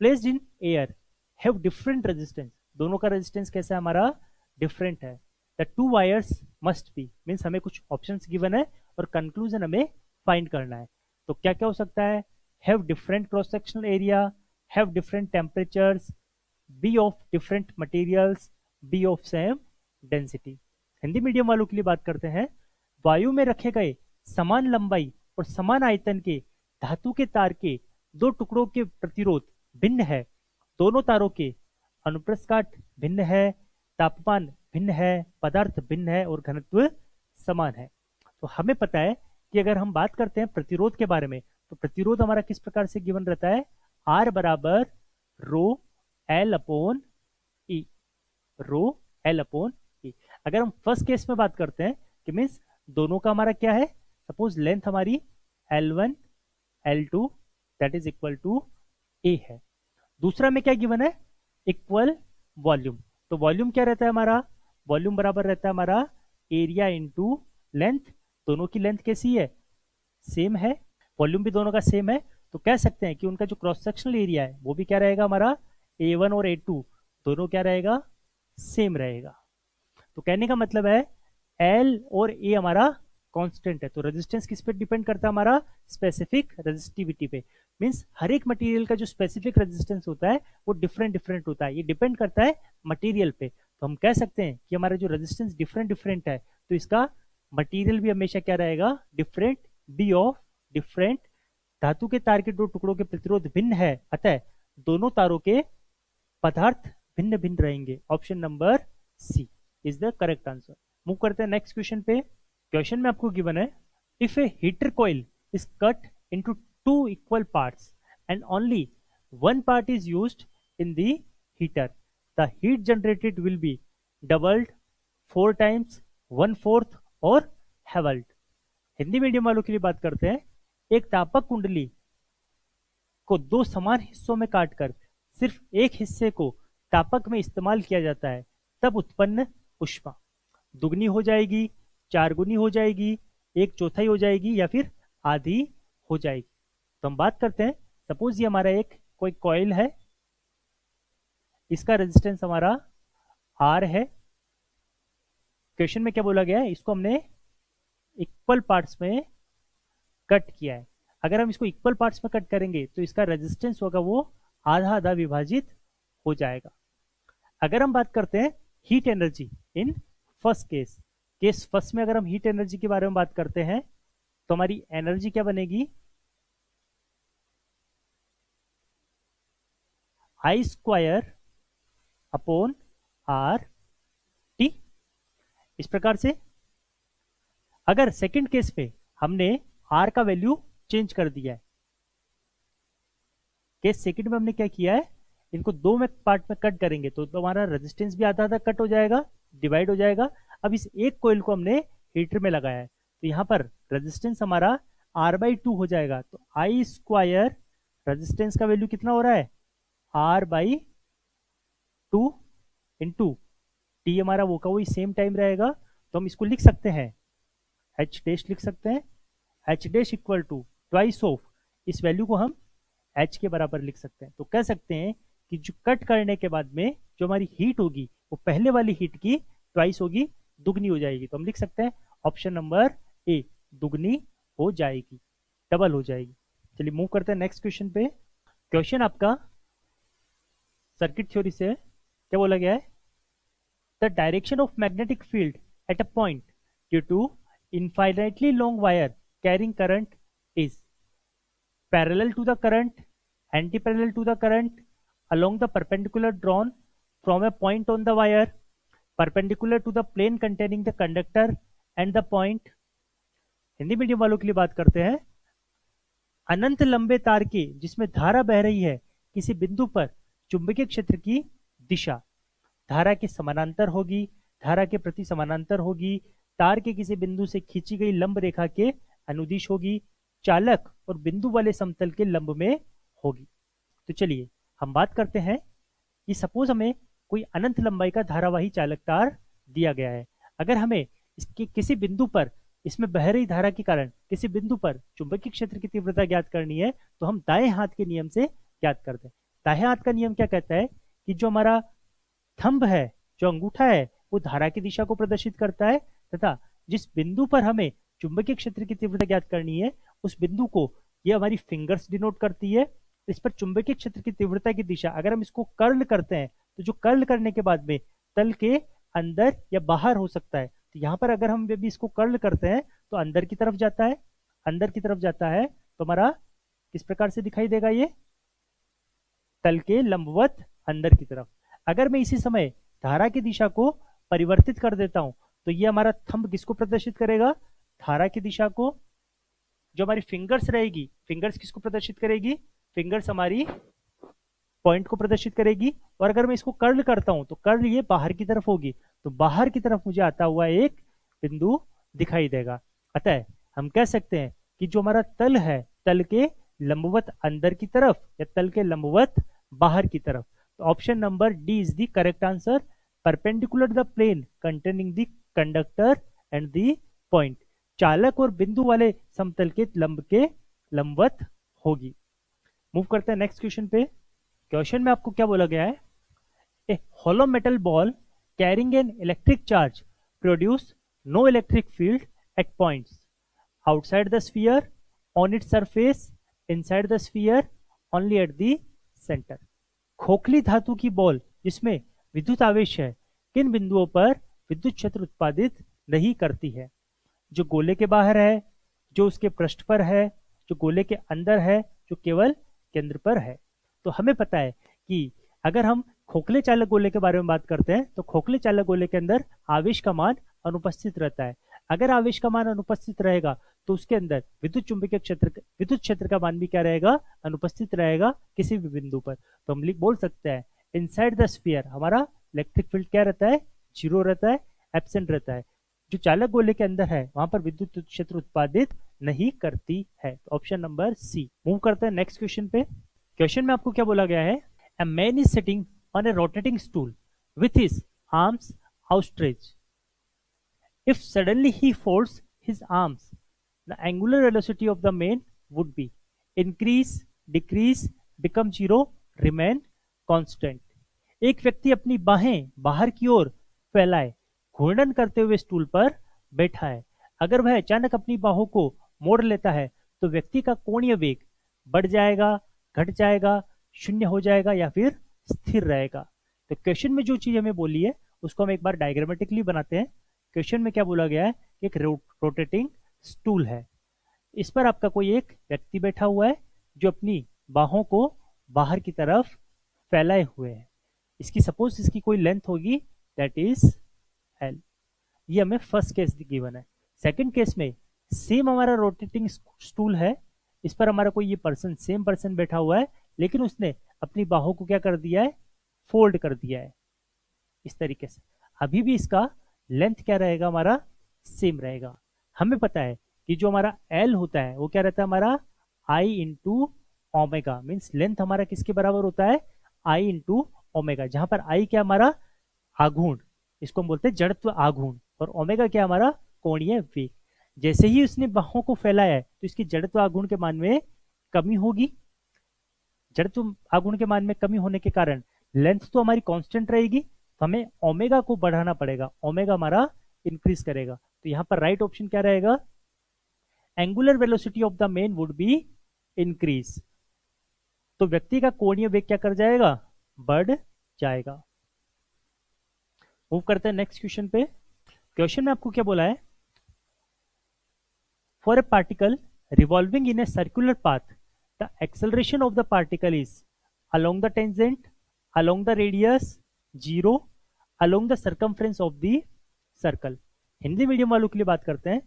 placed in air have different resistance, दोनों का रेजिस्टेंस कैसा है हमारा, डिफरेंट है। The two wires must be, means हमें कुछ ऑप्शंस गिवन है और कंक्लूजन हमें फाइंड करना है। तो क्या क्या हो सकता है, have different cross sectional area, have different temperatures, be of different materials, be of same density. Hindi medium वालों के लिए बात करते हैं। वायु में रखे गए समान लंबाई और समान आयतन के धातु के तार के दो टुकड़ों के प्रतिरोध भिन्न है, दोनों तारों के अनुप्रस्थ काट भिन्न है, तापमान भिन्न है, पदार्थ भिन्न है और घनत्व समान है। तो हमें पता है कि अगर हम बात करते हैं प्रतिरोध के बारे में तो प्रतिरोध हमारा किस प्रकार से गिवन रहता है, आर बराबर रो एल अपॉन ई, रो एल अपॉन ई। अगर हम फर्स्ट केस में बात करते हैं कि मीन्स दोनों का हमारा क्या है, सपोज लेंथ हमारी L1 L2 that is equal to A है। दूसरा में क्या गिवन है, इक्वल वॉल्यूम। तो वॉल्यूम क्या रहता है हमारा, वॉल्यूम बराबर रहता है हमारा एरिया इंटू लेंथ, दोनों की लेंथ कैसी है, सेम है, वॉल्यूम भी दोनों का सेम है। तो कह सकते हैं कि उनका जो क्रॉस सेक्शनल एरिया है वो भी क्या रहेगा हमारा, A1 और A2 दोनों क्या रहेगा, सेम रहेगा। तो कहने का मतलब है L और A हमारा कांस्टेंट है। तो रेजिस्टेंस किस पे डिपेंड करता है हमारा, स्पेसिफिक रेजिस्टिविटी पे। मींस हर एक मटेरियल का जो स्पेसिफिक रेजिस्टेंस होता है वो डिफरेंट डिफरेंट होता है, ये डिपेंड करता है मटेरियल पे। तो हम कह सकते हैं कि हमारा जो रेजिस्टेंस डिफरेंट डिफरेंट है तो इसका मटेरियल भी हमेशा क्या रहेगा, डिफरेंट, बी ऑफ डिफरेंट। धातु के तार के दो टुकड़ों के प्रतिरोध भिन्न है, अतः दोनों तारों के पदार्थ भिन्न भिन्न रहेंगे। Option number C is the correct answer. Move करते हैं नेक्स्ट क्वेश्चन पे। क्वेश्चन में आपको गिवन है, if A heater coil is cut into two equal parts and only one part is used in the heater, the heat generated will be doubled, 4 times, 1/4 और हैवल्ड। Hindi medium वालों के लिए बात करते हैं। एक तापक कुंडली को 2 समान हिस्सों में काटकर सिर्फ एक हिस्से को तापक में इस्तेमाल किया जाता है, तब उत्पन्न ऊष्मा दुगनी हो जाएगी, 4 गुनी हो जाएगी, 1/4 हो जाएगी या फिर आधी हो जाएगी। तो हम बात करते हैं, सपोज ये हमारा एक कोई कॉइल है, इसका रेजिस्टेंस हमारा R है। क्वेश्चन में क्या बोला गया है, इसको हमने इक्वल पार्ट्स में कट किया है। अगर हम इसको इक्वल पार्ट्स में कट करेंगे तो इसका रेजिस्टेंस होगा वो आधा आधा विभाजित हो जाएगा। अगर हम बात करते हैं heat energy in first case first में अगर हम हीट एनर्जी के बारे में बात करते हैं तो हमारी एनर्जी क्या बनेगी, I² अपॉन RT। इस प्रकार से अगर सेकंड केस पे हमने R का वैल्यू चेंज कर दिया है, केस सेकंड में हमने क्या किया है, इनको 2 में पार्ट में कट करेंगे तो हमारा रेजिस्टेंस भी आधा आधा कट हो जाएगा, डिवाइड हो जाएगा। अब इस एक कोयल को हमने हीटर में लगाया है तो यहाँ पर रेजिस्टेंस हमारा R/2 हो जाएगा। तो I² रेजिस्टेंस का वैल्यू कितना हो रहा है, R/2 इंटू T हमारा वो का वही सेम टाइम रहेगा। तो हम इसको लिख सकते हैं, H' लिख सकते हैं, H' equal to twice of, इस वैल्यू को हम H के बराबर लिख सकते हैं। तो कह सकते हैं कि जो कट करने के बाद में जो हमारी हीट होगी वो पहले वाली हीट की ट्वाइस होगी, दुगनी हो जाएगी। तो हम लिख सकते हैं ऑप्शन नंबर ए, दुगनी हो जाएगी, डबल हो जाएगी। चलिए मूव करते हैं नेक्स्ट क्वेश्चन पे। क्वेश्चन आपका सर्किट थ्योरी से क्या बोला गया है, the direction of magnetic field at a point due to infinitely long wire carrying current is parallel to the current, anti-parallel to the current, along the perpendicular drawn from a point on the wire, perpendicular to the plane containing the conductor and the point। Hindi medium वालों के लिए बात करते हैं, अनंत लंबे तार के जिसमें धारा बह रही है किसी बिंदु पर चुंबकीय क्षेत्र की दिशा धारा के समानांतर होगी, धारा के प्रति समानांतर होगी, तार के किसी बिंदु से खींची गई लंब रेखा के अनुदिश होगी, चालक और बिंदु वाले समतल के लंब में होगी। तो चलिए हम बात करते हैं कि सपोज हमें कोई अनंत लंबाई का धारावाही चालक तार दिया गया है। अगर हमें इसके किसी बिंदु पर इसमें बह रही धारा के कारण किसी बिंदु पर चुंबकीय क्षेत्र की तीव्रता ज्ञात करनी है तो हम दाएं हाथ के नियम से ज्ञात करते हैं। दाएं हाथ का नियम क्या कहता है कि जो हमारा थंब है, जो अंगूठा है, वो धारा की दिशा को प्रदर्शित करता है तथा जिस बिंदु पर हमें चुंबकीय क्षेत्र की तीव्रता ज्ञात करनी है उस बिंदु को ये हमारी फिंगर्स डिनोट करती है। इस पर चुंबकीय क्षेत्र की तीव्रता की दिशा अगर हम इसको कर्ल करते हैं तो जो कर्ल करने के बाद में तल के अंदर या बाहर हो सकता है। तो यहाँ पर अगर हम भी इसको कर्ल करते हैं तो अंदर की तरफ जाता है, अंदर की तरफ जाता है तो हमारा किस प्रकार से दिखाई देगा, ये तल के लंबवत अंदर की तरफ। अगर मैं इसी समय धारा की दिशा को परिवर्तित कर देता हूं तो ये हमारा थंब किसको प्रदर्शित करेगा, धारा की दिशा को। जो हमारी फिंगर्स रहेगी, फिंगर्स किसको प्रदर्शित करेगी, फिंगर्स हमारी पॉइंट को प्रदर्शित करेगी। और अगर मैं इसको कर्ल करता हूं तो कर्ल ये बाहर की तरफ होगी, तो बाहर की तरफ मुझे आता हुआ एक बिंदु दिखाई देगा। अतः हम कह सकते हैं कि जो हमारा तल है, तल के लंबवत अंदर की तरफ या तल के लंबवत बाहर की तरफ। तो option number D is the correct answer, perpendicular the plane containing the conductor and the point, चालक और बिंदु वाले समतल के लंब के लंबवत होगी। मूव करते हैं नेक्स्ट क्वेश्चन पे। क्वेश्चन में आपको क्या बोला गया है, ए hollow metal ball carrying an electric charge produce no electric field at points outside the sphere, on its surface, inside the sphere, only at the center। खोखली धातु की बॉल जिसमें विद्युत आवेश है किन बिंदुओं पर विद्युत क्षेत्र उत्पादित नहीं करती है, जो गोले के बाहर है, जो उसके पृष्ठ पर है, जो गोले के अंदर है, जो केवल केंद्र पर है। तो हमें पता है कि अगर हम खोखले चालक गोले के बारे में बात करते हैं तो खोखले चालक गोले के अंदर आवेश का मान अनुपस्थित रहता है। अगर आवेश का मान अनुपस्थित रहेगा तो उसके अंदर विद्युत क्षेत्र का मान भी क्या रहेगा, अनुपस्थित रहेगा किसी भी बिंदु पर। तो हम बोल सकते हैं इनसाइड द स्फीयर हमारा इलेक्ट्रिक फील्ड क्या रहता है, जीरो रहता है, एब्सेंट रहता है। जो चालक गोले के अंदर है वहां पर विद्युत क्षेत्र उत्पादित नहीं करती है। ऑप्शन नंबर सी। मूव करते हैं नेक्स्ट क्वेश्चन पे। क्वेश्चन में आपको क्या बोला गया है, a man is sitting on A rotating stool with his arms outstretched. If suddenly he folds his arms, the angular velocity of the man would be increase, decrease, become zero, remain constant। एक व्यक्ति अपनी बाहें बाहर की ओर फैलाए घूर्णन करते हुए स्टूल पर बैठा है। अगर वह अचानक अपनी बाहों को मोड़ लेता है तो व्यक्ति का कोणीय वेग बढ़ जाएगा, घट जाएगा, शून्य हो जाएगा या फिर स्थिर रहेगा। तो क्वेश्चन में जो चीज हमें बोली है उसको हम एक बार डायग्रामेटिकली बनाते हैं। क्वेश्चन में क्या बोला गया है, एक रोटेटिंग स्टूल है, इस पर आपका कोई एक व्यक्ति बैठा हुआ है जो अपनी बाहों को बाहर की तरफ फैलाए हुए है। इसकी सपोज इसकी कोई लेंथ होगी दैट इज एल। ये हमें फर्स्ट केस गिवन है। सेकंड केस में सेम हमारा रोटेटिंग स्टूल है, इस पर हमारा कोई ये पर्सन सेम पर्सन बैठा हुआ है, लेकिन उसने अपनी बाहों को क्या कर दिया है, फोल्ड कर दिया है इस तरीके से। अभी भी इसका लेंथ क्या रहेगा, हमारा सेम रहेगा। हमें पता है कि जो हमारा एल होता है वो क्या रहता है, हमारा आई इंटू ओमेगा। मीन्स लेंथ हमारा किसके बराबर होता है, आई इंटू ओमेगा, जहां पर आई क्या हमारा आघूर्ण, इसको हम बोलते हैं जड़त्व आघूर्ण, और ओमेगा क्या हमारा कोणीय वेग। जैसे ही उसने बाहों को फैलाया है तो इसकी जड़त्व आघूर्ण के मान में कमी होगी। जड़त्व आघूर्ण के मान में कमी होने के कारण लेंथ तो हमारी कांस्टेंट रहेगी, तो हमें ओमेगा को बढ़ाना पड़ेगा, ओमेगा हमारा इंक्रीज करेगा। तो यहाँ पर राइट ऑप्शन क्या रहेगा, angular velocity of the main would be increase. तो व्यक्ति का कोणीय वेग क्या कर जाएगा, बढ़ जाएगा। मूव करते हैं नेक्स्ट क्वेश्चन पे। क्वेश्चन में आपको क्या बोला है, for a particle revolving in a circular path the acceleration of the particle is along the tangent, along the radius, zero, along the circumference of the circle. Hindi medium वालों के लिए बात करते हैं।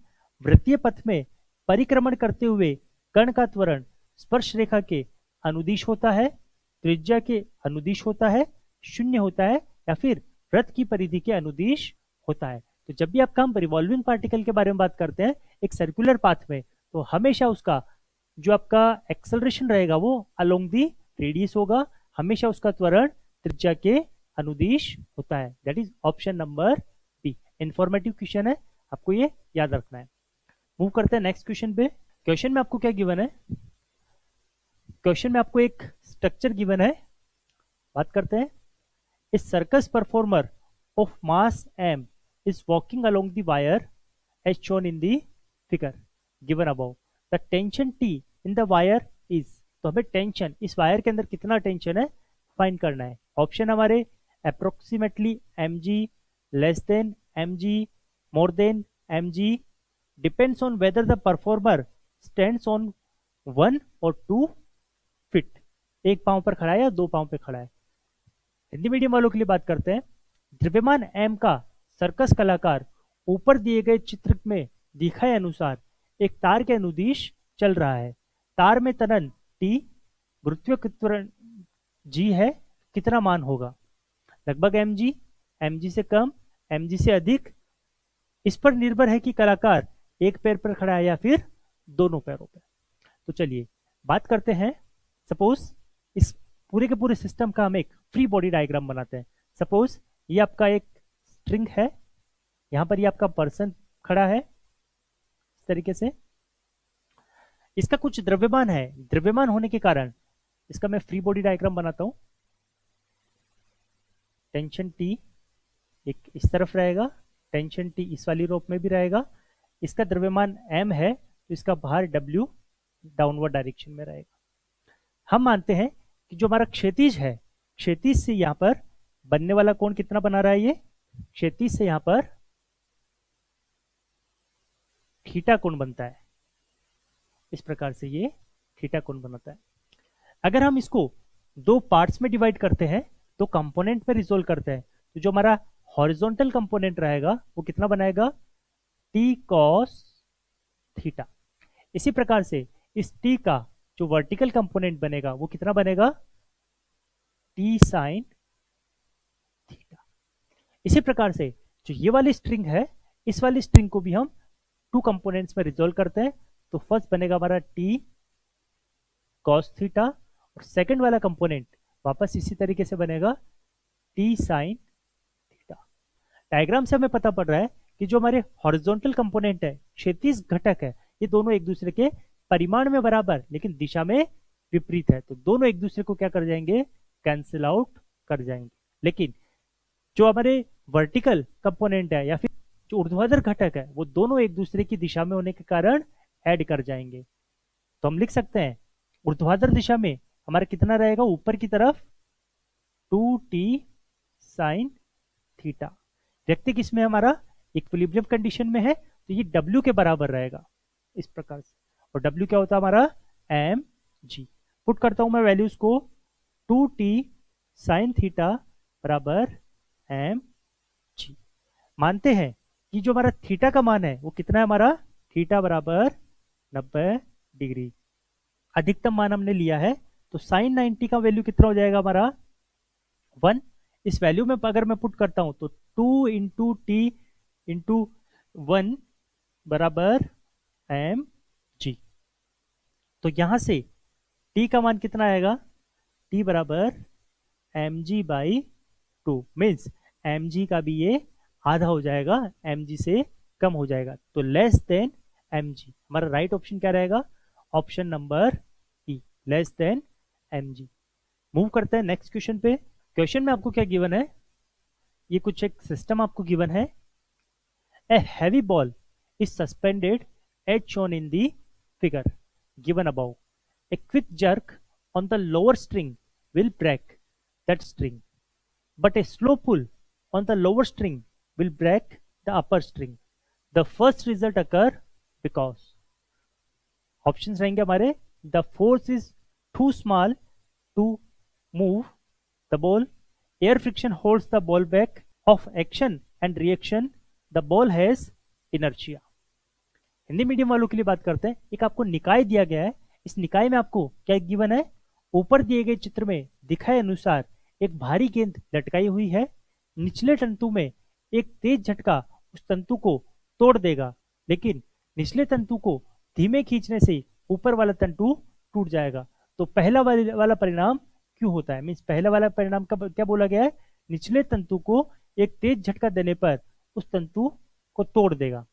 वृत्तीय पथ में परिक्रमण करते हुए कण का त्वरण स्पर्श रेखा के अनुदिश होता है, त्रिज्या के अनुदिश होता है, शून्य होता है, या फिर वृत्त की परिधि के अनुदिश होता है। तो जब भी आपका हम रिवॉल्विंग पार्टिकल के बारे में बात करते हैं एक सर्कुलर पाथ में, तो हमेशा उसका जो आपका एक्सेलरेशन रहेगा वो अलोंग दी रेडियस होगा, हमेशा उसका त्वरण त्रिज्या के अनुदिश होता है। That is option number B. Informative question है, आपको ये याद रखना है। मूव करते हैं नेक्स्ट क्वेश्चन पे। क्वेश्चन में आपको क्या गिवन है, क्वेश्चन में आपको एक स्ट्रक्चर गिवन है। बात करते हैं, इस circus performer of mass M is walking along the wire as shown in the figure given above. The tension T in the wire is. तो हमें टेंशन इस वायर के अंदर कितना टेंशन है फाइंड करना है। ऑप्शन हमारे approximately mg, less than mg, more than mg, depends on whether the performer stands on 1 or 2 feet। एक पांव पर खड़ा है या दो पांव पे खड़ा है। हिंदी मीडियम वालों के लिए बात करते हैं। द्रव्यमान m का सर्कस कलाकार ऊपर दिए गए चित्र में दिखाए अनुसार एक तार के अनुदिश चल रहा है। तार में त्वरण t, गुरुत्वीय त्वरण g है, कितना मान होगा, लगभग mg, mg से कम, mg से अधिक। इस पर निर्भर है कि कलाकार एक पैर पर खड़ा है या फिर दोनों पैरों पर। तो चलिए बात करते हैं। सपोज इस पूरे के पूरे सिस्टम का हम एक फ्री बॉडी डायग्राम बनाते हैं। सपोज ये आपका एक स्ट्रिंग है, यहां पर ये आपका पर्सन खड़ा है इस तरीके से, इसका कुछ द्रव्यमान है। द्रव्यमान होने के कारण इसका मैं फ्री बॉडी डायग्राम बनाता हूं। टेंशन टी एक इस तरफ रहेगा, टेंशन टी इस वाली रोप में भी रहेगा। इसका द्रव्यमान m है तो इसका भार w डाउनवर्ड डायरेक्शन में रहेगा। हम मानते हैं कि जो हमारा क्षैतिज है, क्षैतिज से यहाँ पर बनने वाला कोण कितना बना रहा है, ये क्षैतिज से यहाँ पर थीटा कोण बनता है। इस प्रकार से ये थीटा कोण बनता है। अगर हम इसको दो पार्ट्स में डिवाइड करते हैं तो कंपोनेंट में रिजोल्व करते हैं, तो जो हमारा हॉरिजॉन्टल कंपोनेंट रहेगा वो कितना बनाएगा, टी कॉस थीटा। इसी प्रकार से इस टी का जो वर्टिकल कंपोनेंट बनेगा वो कितना बनेगा, टी साइन थीटा। इसी प्रकार से जो ये वाली स्ट्रिंग है, इस वाली स्ट्रिंग को भी हम टू कंपोनेंट्स में रिजोल्व करते हैं। तो फर्स्ट बनेगा हमारा टी कॉस थीटा, और सेकंड वाला कंपोनेंट वापस इसी तरीके से बनेगा टी साइन थीटा। डायग्राम से हमें पता पड़ रहा है कि जो हमारे हॉरिजॉन्टल कंपोनेंट है, क्षैतिज घटक है, ये दोनों एक दूसरे के परिमाण में बराबर लेकिन दिशा में विपरीत है, तो दोनों एक दूसरे को क्या कर जाएंगे, कैंसिल आउट कर जाएंगे। लेकिन जो हमारे वर्टिकल कंपोनेंट है या फिर जो ऊर्ध्वाधर घटक है, वो दोनों एक दूसरे की दिशा में होने के कारण ऐड कर जाएंगे। तो हम लिख सकते हैं ऊर्ध्वाधर दिशा में हमारा कितना रहेगा, ऊपर की तरफ 2t साइन थीटा। व्यक्ति किसमें हमारा इक्विलिब्रियम कंडीशन में है, तो ये W के बराबर रहेगा इस प्रकार से। और W क्या होता है हमारा, mg। पुट करता हूं मैं वैल्यूज को, 2t साइन थीटा बराबर mg। मानते हैं कि जो हमारा थीटा का मान है वो कितना है, हमारा थीटा बराबर 90 डिग्री। अधिकतम मान हमने लिया है, तो साइन 90 का वैल्यू कितना हो जाएगा हमारा 1। इस वैल्यू में अगर मैं पुट करता हूं तो 2 इंटू टी इंटू 1 बराबर एम जी। तो यहां से टी का मान कितना आएगा, टी बराबर M G by 2, means M G का भी ये आधा हो जाएगा, एम जी से कम हो जाएगा, तो लेस देन एम जी। हमारा राइट ऑप्शन क्या रहेगा, option number E, less than M G. Move करते हैं नेक्स्ट क्वेश्चन पे। क्वेश्चन में आपको क्या गिवन है, ये कुछ एक सिस्टम आपको गिवन है। A heavy ball is suspended as shown in the figure given above. A quick jerk on the lower string will break that string, but a slow pull on the lower string will break the upper string. The first result occur because options रहेंगे हमारे, the force is too small to move the ball, air friction holds the ball back, of action and reaction the ball has inertia। Hindi medium वालों के लिए बात करते हैं। एक आपको निकाय दिया गया है, इस निकाय में आपको क्या गिवन है, ऊपर दिए गए चित्र में दिखाए अनुसार एक भारी गेंद लटकाई हुई है, निचले तंतु में एक तेज झटका उस तंतु को तोड़ देगा, लेकिन निचले तंतु को धीमे खींचने से ऊपर वाला तंतु टूट जाएगा। तो पहला वाला परिणाम क्यों होता है, मीन्स पहला वाला परिणाम का क्या बोला गया है, निचले तंतु को एक तेज झटका देने पर उस तंतु को तोड़ देगा।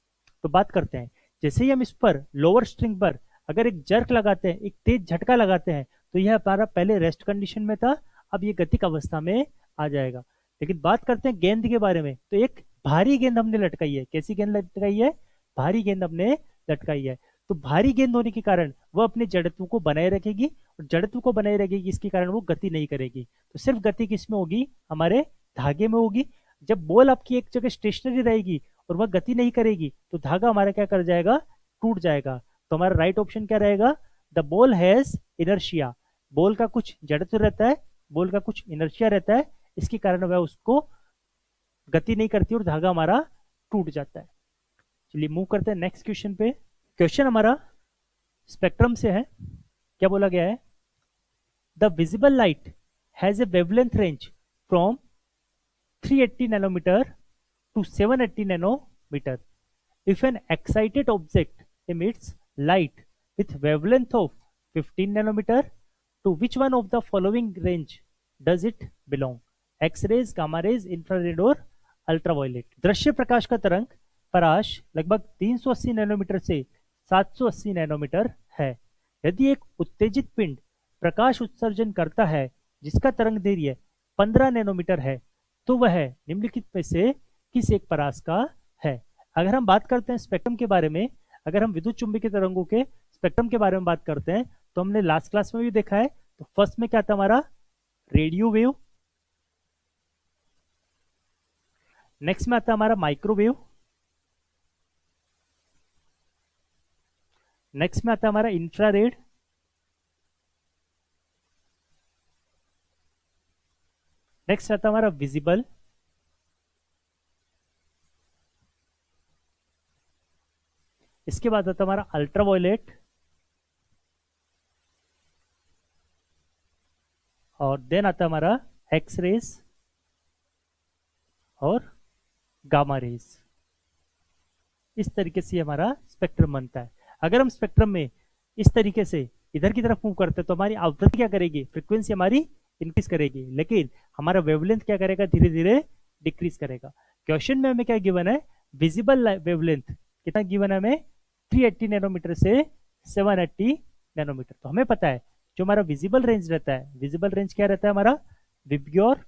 तो बात करते हैं, जैसे ही हम इस पर लोअर स्ट्रिंग पर अगर एक जर्क लगाते हैं, एक तेज झटका लगाते हैं, तो यह हमारा पहले रेस्ट कंडीशन में था, अब ये गतिक अवस्था में आ जाएगा। लेकिन बात करते हैं गेंद के बारे में, तो एक भारी गेंद हमने लटकाई है। कैसी गेंद लटकाई है, भारी गेंद हमने लटकाई है। तो भारी गेंद होने के कारण वह अपने जड़त्व को बनाए रखेगी, और जड़त्व को बनाए रखेगी इसके कारण वो गति नहीं करेगी। तो सिर्फ गति किसमें होगी, हमारे धागे में होगी। जब बॉल आपकी एक जगह स्टेशनरी रहेगी और वह गति नहीं करेगी, तो धागा हमारा क्या कर जाएगा, टूट जाएगा। तो हमारा राइट ऑप्शन क्या रहेगा, the ball has inertia. Ball का कुछ जड़त्व रहता है, बॉल का कुछ इनर्शिया रहता है, इसके कारण वह उसको गति नहीं करती और धागा हमारा टूट जाता है। चलिए मूव करते हैं नेक्स्ट क्वेश्चन पे। क्वेश्चन हमारा स्पेक्ट्रम से है। क्या बोला गया है, the visible light has a wavelength range from 380 nanometre to 780 nanometre. If an excited object emits light with wavelength of 15 nanometer, to which one of the following range does it belong? X-rays, gamma rays, infrared और ultraviolet. दृश्य प्रकाश का तरंग पराश लगभग 380 nanometre से 780 nanometre है। यदि एक उत्तेजित पिंड प्रकाश उत्सर्जन करता है जिसका तरंग दैर्घ्य 15 नैनोमीटर है, तो वह निम्नलिखित में से किस एक परास का है। अगर हम बात करते हैं स्पेक्ट्रम के बारे में, अगर हम विद्युत चुंबकीय तरंगों के स्पेक्ट्रम के बारे में बात करते हैं, तो हमने लास्ट क्लास में भी देखा है। तो फर्स्ट में क्या था हमारा, रेडियो वेव, नेक्स्ट में आता है हमारा माइक्रोवेव, नेक्स्ट में आता है हमारा इंफ्रारेड, नेक्स्ट आता है हमारा विजिबल, इसके बाद आता है हमारा अल्ट्रावायलेट, और देन आता है हमारा एक्स रेज और गामा रेज। इस तरीके से हमारा स्पेक्ट्रम बनता है। अगर हम स्पेक्ट्रम में इस तरीके से इधर की तरफ मूव करते हैं तो हमारी आवृत्ति क्या करेगी, फ्रीक्वेंसी हमारी इंक्रीज करेगी, लेकिन हमारा वेवलेंथ क्या करेगा, धीरे धीरे डिक्रीज करेगा। क्वेश्चन में हमें क्या गिवन है, विजिबल वेवलेंथ कितना गिवन है हमें, 380 नैनोमीटर से 780 नैनोमीटर। तो हमें पता है जो हमारा विजिबल रेंज रहता है, विजिबल रेंज क्या रहता है हमारा, विबग्योर,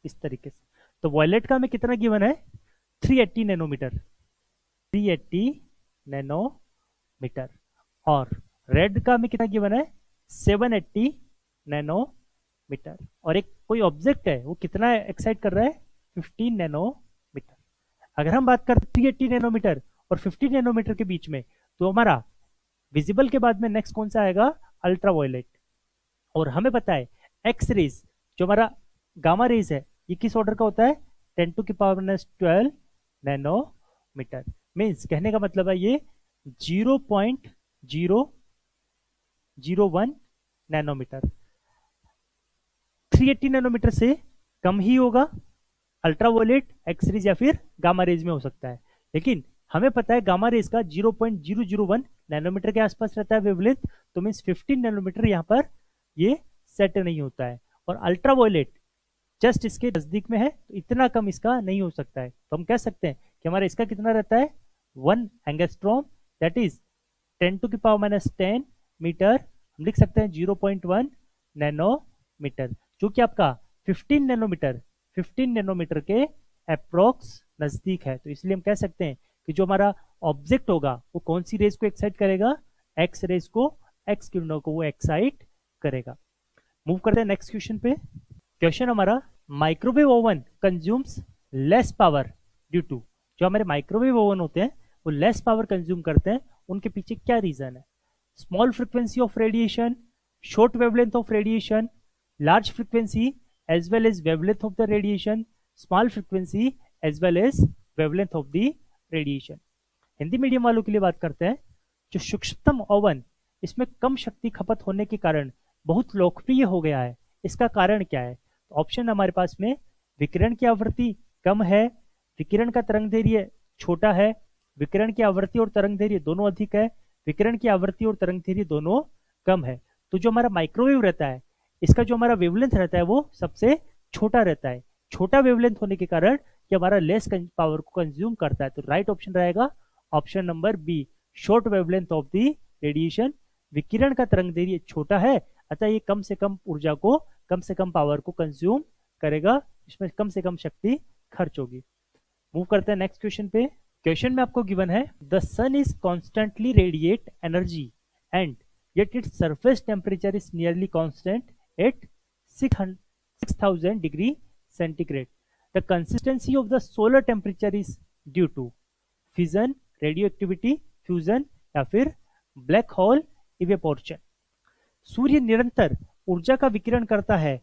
इस तरीके से। तो वॉयलेट का हमें कितना गिवन है, 380 नैनोमीटर, 380 नैनोमीटर। और रेड का हमें कितना गिवन है, 780 नैनोमीटर। और एक कोई ऑब्जेक्ट है वो कितना एक्साइट कर रहा है, 15 नैनोमीटर। अगर हम बात करें 380 नैनोमीटर और 50 नैनोमीटर के बीच में, तो हमारा विजिबल के बाद में नेक्स्ट कौन सा आएगा, अल्ट्रावायलेट। और हमें पता है एक्स रेज जो हमारा गामा रेज है ये किस ऑर्डर का होता है, 10⁻12 नैनोमीटर। मीन्स कहने का मतलब है ये 0.001 नैनोमीटर। 380 नैनोमीटर से कम ही होगा अल्ट्रावायलेट, एक्स रेज या फिर गामा रेज में हो सकता है। लेकिन हमें पता है गामा रेज का 0.001 नैनोमीटर के आसपास रहता है वेवलेंथ, तो मीन्स 15 नैनोमीटर यहाँ पर ये सेट नहीं होता है। और अल्ट्रावायलेट जस्ट इसके नजदीक में है, तो इतना कम इसका नहीं हो सकता है। तो हम कह सकते हैं कि हमारा इसका कितना रहता है, 1 एंगस्ट्रॉम, दैट इज 10⁻10 मीटर। हम लिख सकते हैं 0.1 नैनोमीटर, जो कि आपका 15 नैनोमीटर के अप्रोक्स नजदीक है। तो इसलिए हम कह सकते हैं कि जो हमारा ऑब्जेक्ट होगा वो कौन सी रेज को एक्साइट करेगा, एक्स रेज को, एक्स किरणों को वो एक्साइट करेगा। मूव करते हैं नेक्स्ट क्वेश्चन पे। क्वेश्चन हमारा, microwave oven consumes less power due to, जो हमारे माइक्रोवेव ओवन होते हैं वो लेस पावर कंज्यूम करते हैं, उनके पीछे क्या रीजन है। Small frequency of radiation, short wavelength of radiation, large frequency as well as wavelength of the radiation, small frequency as well as wavelength of the radiation. Hindi medium वालों के लिए बात करते हैं, जो सूक्ष्मतम ओवन इसमें कम शक्ति खपत होने के कारण बहुत लोकप्रिय हो गया है, इसका कारण क्या है। तो ऑप्शन हमारे पास में, विकिरण की आवृत्ति कम है, विकिरण का तरंगदैर्घ्य छोटा है, विकिरण की आवृत्ति और तरंगदैर्घ्य दोनों अधिक है, विकिरण की आवृत्ति और तरंगदैर्घ्य दोनों कम है। तो जो हमारा माइक्रोवेव रहता है इसका जो हमारा वेवलेंथ रहता है वो सबसे छोटा रहता है। छोटा वेवलेंथ होने के कारण ये हमारा लेस पावर को कंज्यूम करता है। तो राइट ऑप्शन रहेगा option number B, short wavelength of the radiation. विकिरण का तरंगदैर्घ्य छोटा है, अतः ये कम से कम ऊर्जा को, कम से कम पावर को कंज्यूम करेगा, इसमें कम से कम शक्ति खर्च होगी। मूव करते हैं नेक्स्ट क्वेश्चन पे। क्वेश्चन में आपको गिवन है, the sun is constantly radiate energy and yet its surface temperature is nearly constant at 6000 degree centigrade. The consistency of the solar temperature is due to fission, radioactivity, fusion या फिर black hole evaporation. सूर्य निरंतर ऊर्जा का विकिरण करता है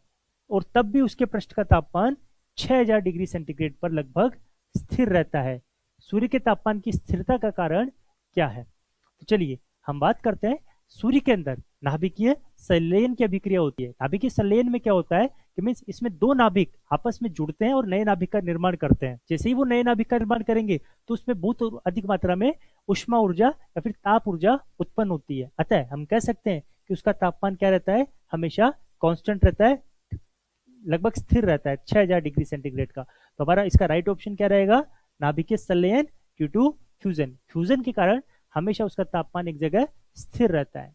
और तब भी उसके पृष्ठ का तापमान 6000 डिग्री सेंटीग्रेड पर लगभग स्थिर रहता है। सूर्य के तापमान की स्थिरता का कारण क्या है। तो चलिए हम बात करते हैं, सूर्य के अंदर नाभिकीय संलयन की अभिक्रिया होती है। नाभिकीय संलयन में क्या होता है कि मीन्स इसमें दो नाभिक आपस में जुड़ते हैं और नए नाभिक का निर्माण करते हैं। जैसे ही वो नए नाभिक का निर्माण करेंगे तो उसमें बहुत अधिक मात्रा में उष्मा ऊर्जा या फिर ताप ऊर्जा उत्पन्न होती है। अतः हम कह सकते हैं कि उसका तापमान क्या रहता है, हमेशा कांस्टेंट रहता है, लगभग स्थिर रहता है 6000 डिग्री सेंटीग्रेड का। तो हमारा इसका राइट ऑप्शन क्या रहेगा, नाभिकीय संलयन ड्यू टू फ्यूजन। फ्यूजन के कारण हमेशा उसका तापमान एक जगह स्थिर रहता है।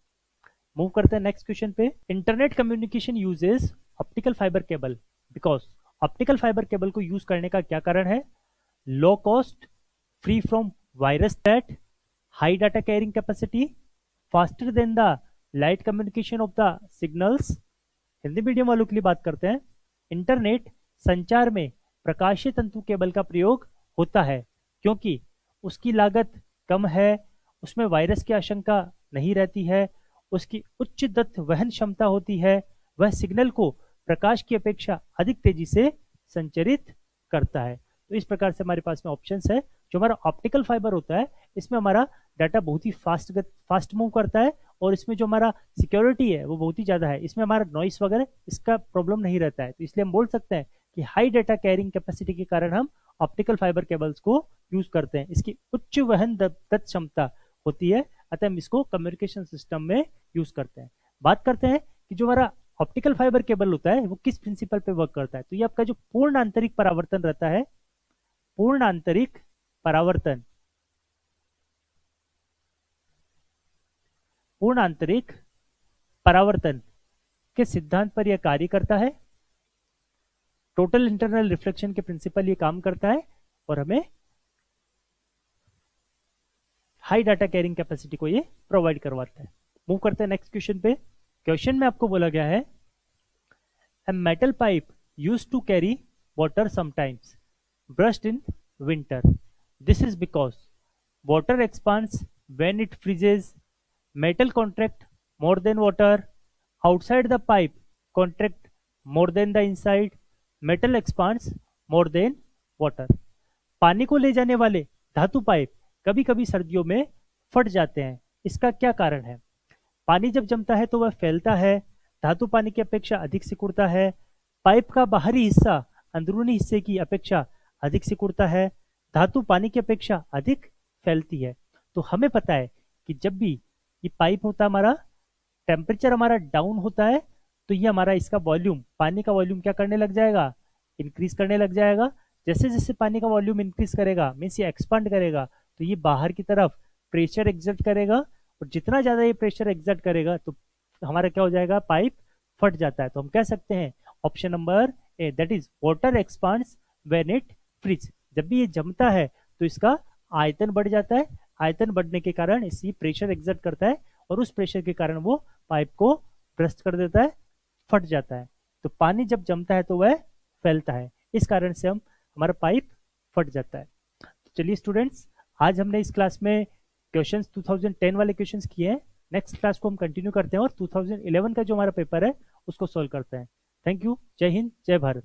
मूव करते हैं नेक्स्ट क्वेश्चन पे। Internet communication uses optical fibre cable because optical fibre cable को यूज करने का क्या कारण है, low cost, free from virus threat, high data carrying capacity, faster than the light communication of the signals. Hindi medium वालों के लिए बात करते हैं, इंटरनेट संचार में प्रकाशीय तंतु केबल का प्रयोग होता है क्योंकि उसकी लागत कम है, उसमें वायरस की आशंका नहीं रहती है, उसकी उच्च दत्त वहन क्षमता होती है, वह सिग्नल को प्रकाश की अपेक्षा अधिक तेजी से संचरित करता है। तो इस प्रकार से हमारे पास में ऑप्शंस है। जो हमारा ऑप्टिकल फाइबर होता है इसमें हमारा डाटा बहुत ही फास्ट मूव करता है, और इसमें जो हमारा सिक्योरिटी है वो बहुत ही ज़्यादा है, इसमें हमारा नॉइस वगैरह इसका प्रॉब्लम नहीं रहता है। तो इसलिए हम बोल सकते हैं कि हाई डाटा कैरिंग कैपेसिटी के कारण हम ऑप्टिकल फाइबर केबल्स को यूज करते हैं। इसकी उच्च वहन दत्त क्षमता होती है, अतः हम इसको कम्युनिकेशन सिस्टम में यूज करते हैं। बात करते हैं कि जो हमारा ऑप्टिकल फाइबर केबल होता है वो किस प्रिंसिपल पे वर्क करता है। तो ये आपका जो पूर्ण आंतरिक परावर्तन रहता है, पूर्ण आंतरिक परावर्तन, पूर्ण आंतरिक परावर्तन के सिद्धांत पर यह कार्य करता है। टोटल इंटरनल रिफ्लेक्शन के प्रिंसिपल ये काम करता है और हमें हाई डाटा कैरिंग कैपेसिटी को ये प्रोवाइड करवाता है। मूव करते हैं नेक्स्ट क्वेश्चन पे। क्वेश्चन में आपको बोला गया है a metal pipe used to carry water sometimes burst in winter. This is because water expands when it freezes, metal contract more than water, outside the pipe contract more than the inside, metal expands more than water. पानी को ले जाने वाले धातु pipe कभी कभी सर्दियों में फट जाते हैं, इसका क्या कारण है। पानी जब जमता है तो वह फैलता है, धातु पानी की अपेक्षा अधिक सिकुड़ता है, पाइप का बाहरी हिस्सा अंदरूनी हिस्से की अपेक्षा अधिक सिकुड़ता है, धातु पानी की अपेक्षा अधिक फैलती है। तो हमें पता है कि जब भी ये पाइप होता है हमारा, टेम्परेचर हमारा डाउन होता है, तो ये हमारा इसका वॉल्यूम, पानी का वॉल्यूम क्या करने लग जाएगा, इंक्रीज करने लग जाएगा। जैसे जैसे पानी का वॉल्यूम इंक्रीज करेगा, मीन्स ये एक्सपांड करेगा, तो ये बाहर की तरफ प्रेशर एग्जर्ट करेगा, और जितना ज्यादा ये प्रेशर एग्जर्ट करेगा तो हमारा क्या हो जाएगा, पाइप फट जाता है। तो हम कह सकते हैं option number A, that is water expands when it freeze. जब भी ये जमता है तो इसका आयतन बढ़ जाता है, आयतन बढ़ने के कारण इसी प्रेशर एग्जर्ट करता है, और उस प्रेशर के कारण वो पाइप को ब्रस्ट कर देता है, फट जाता है। तो पानी जब जमता है तो वह फैलता है, इस कारण से हमारा पाइप फट जाता है। तो चलिए स्टूडेंट्स, आज हमने इस क्लास में क्वेश्चंस 2010 वाले क्वेश्चंस किए हैं। नेक्स्ट क्लास को हम कंटिन्यू करते हैं और 2011 का जो हमारा पेपर है उसको सॉल्व करते हैं। Thank you. जय हिंद, जय भारत।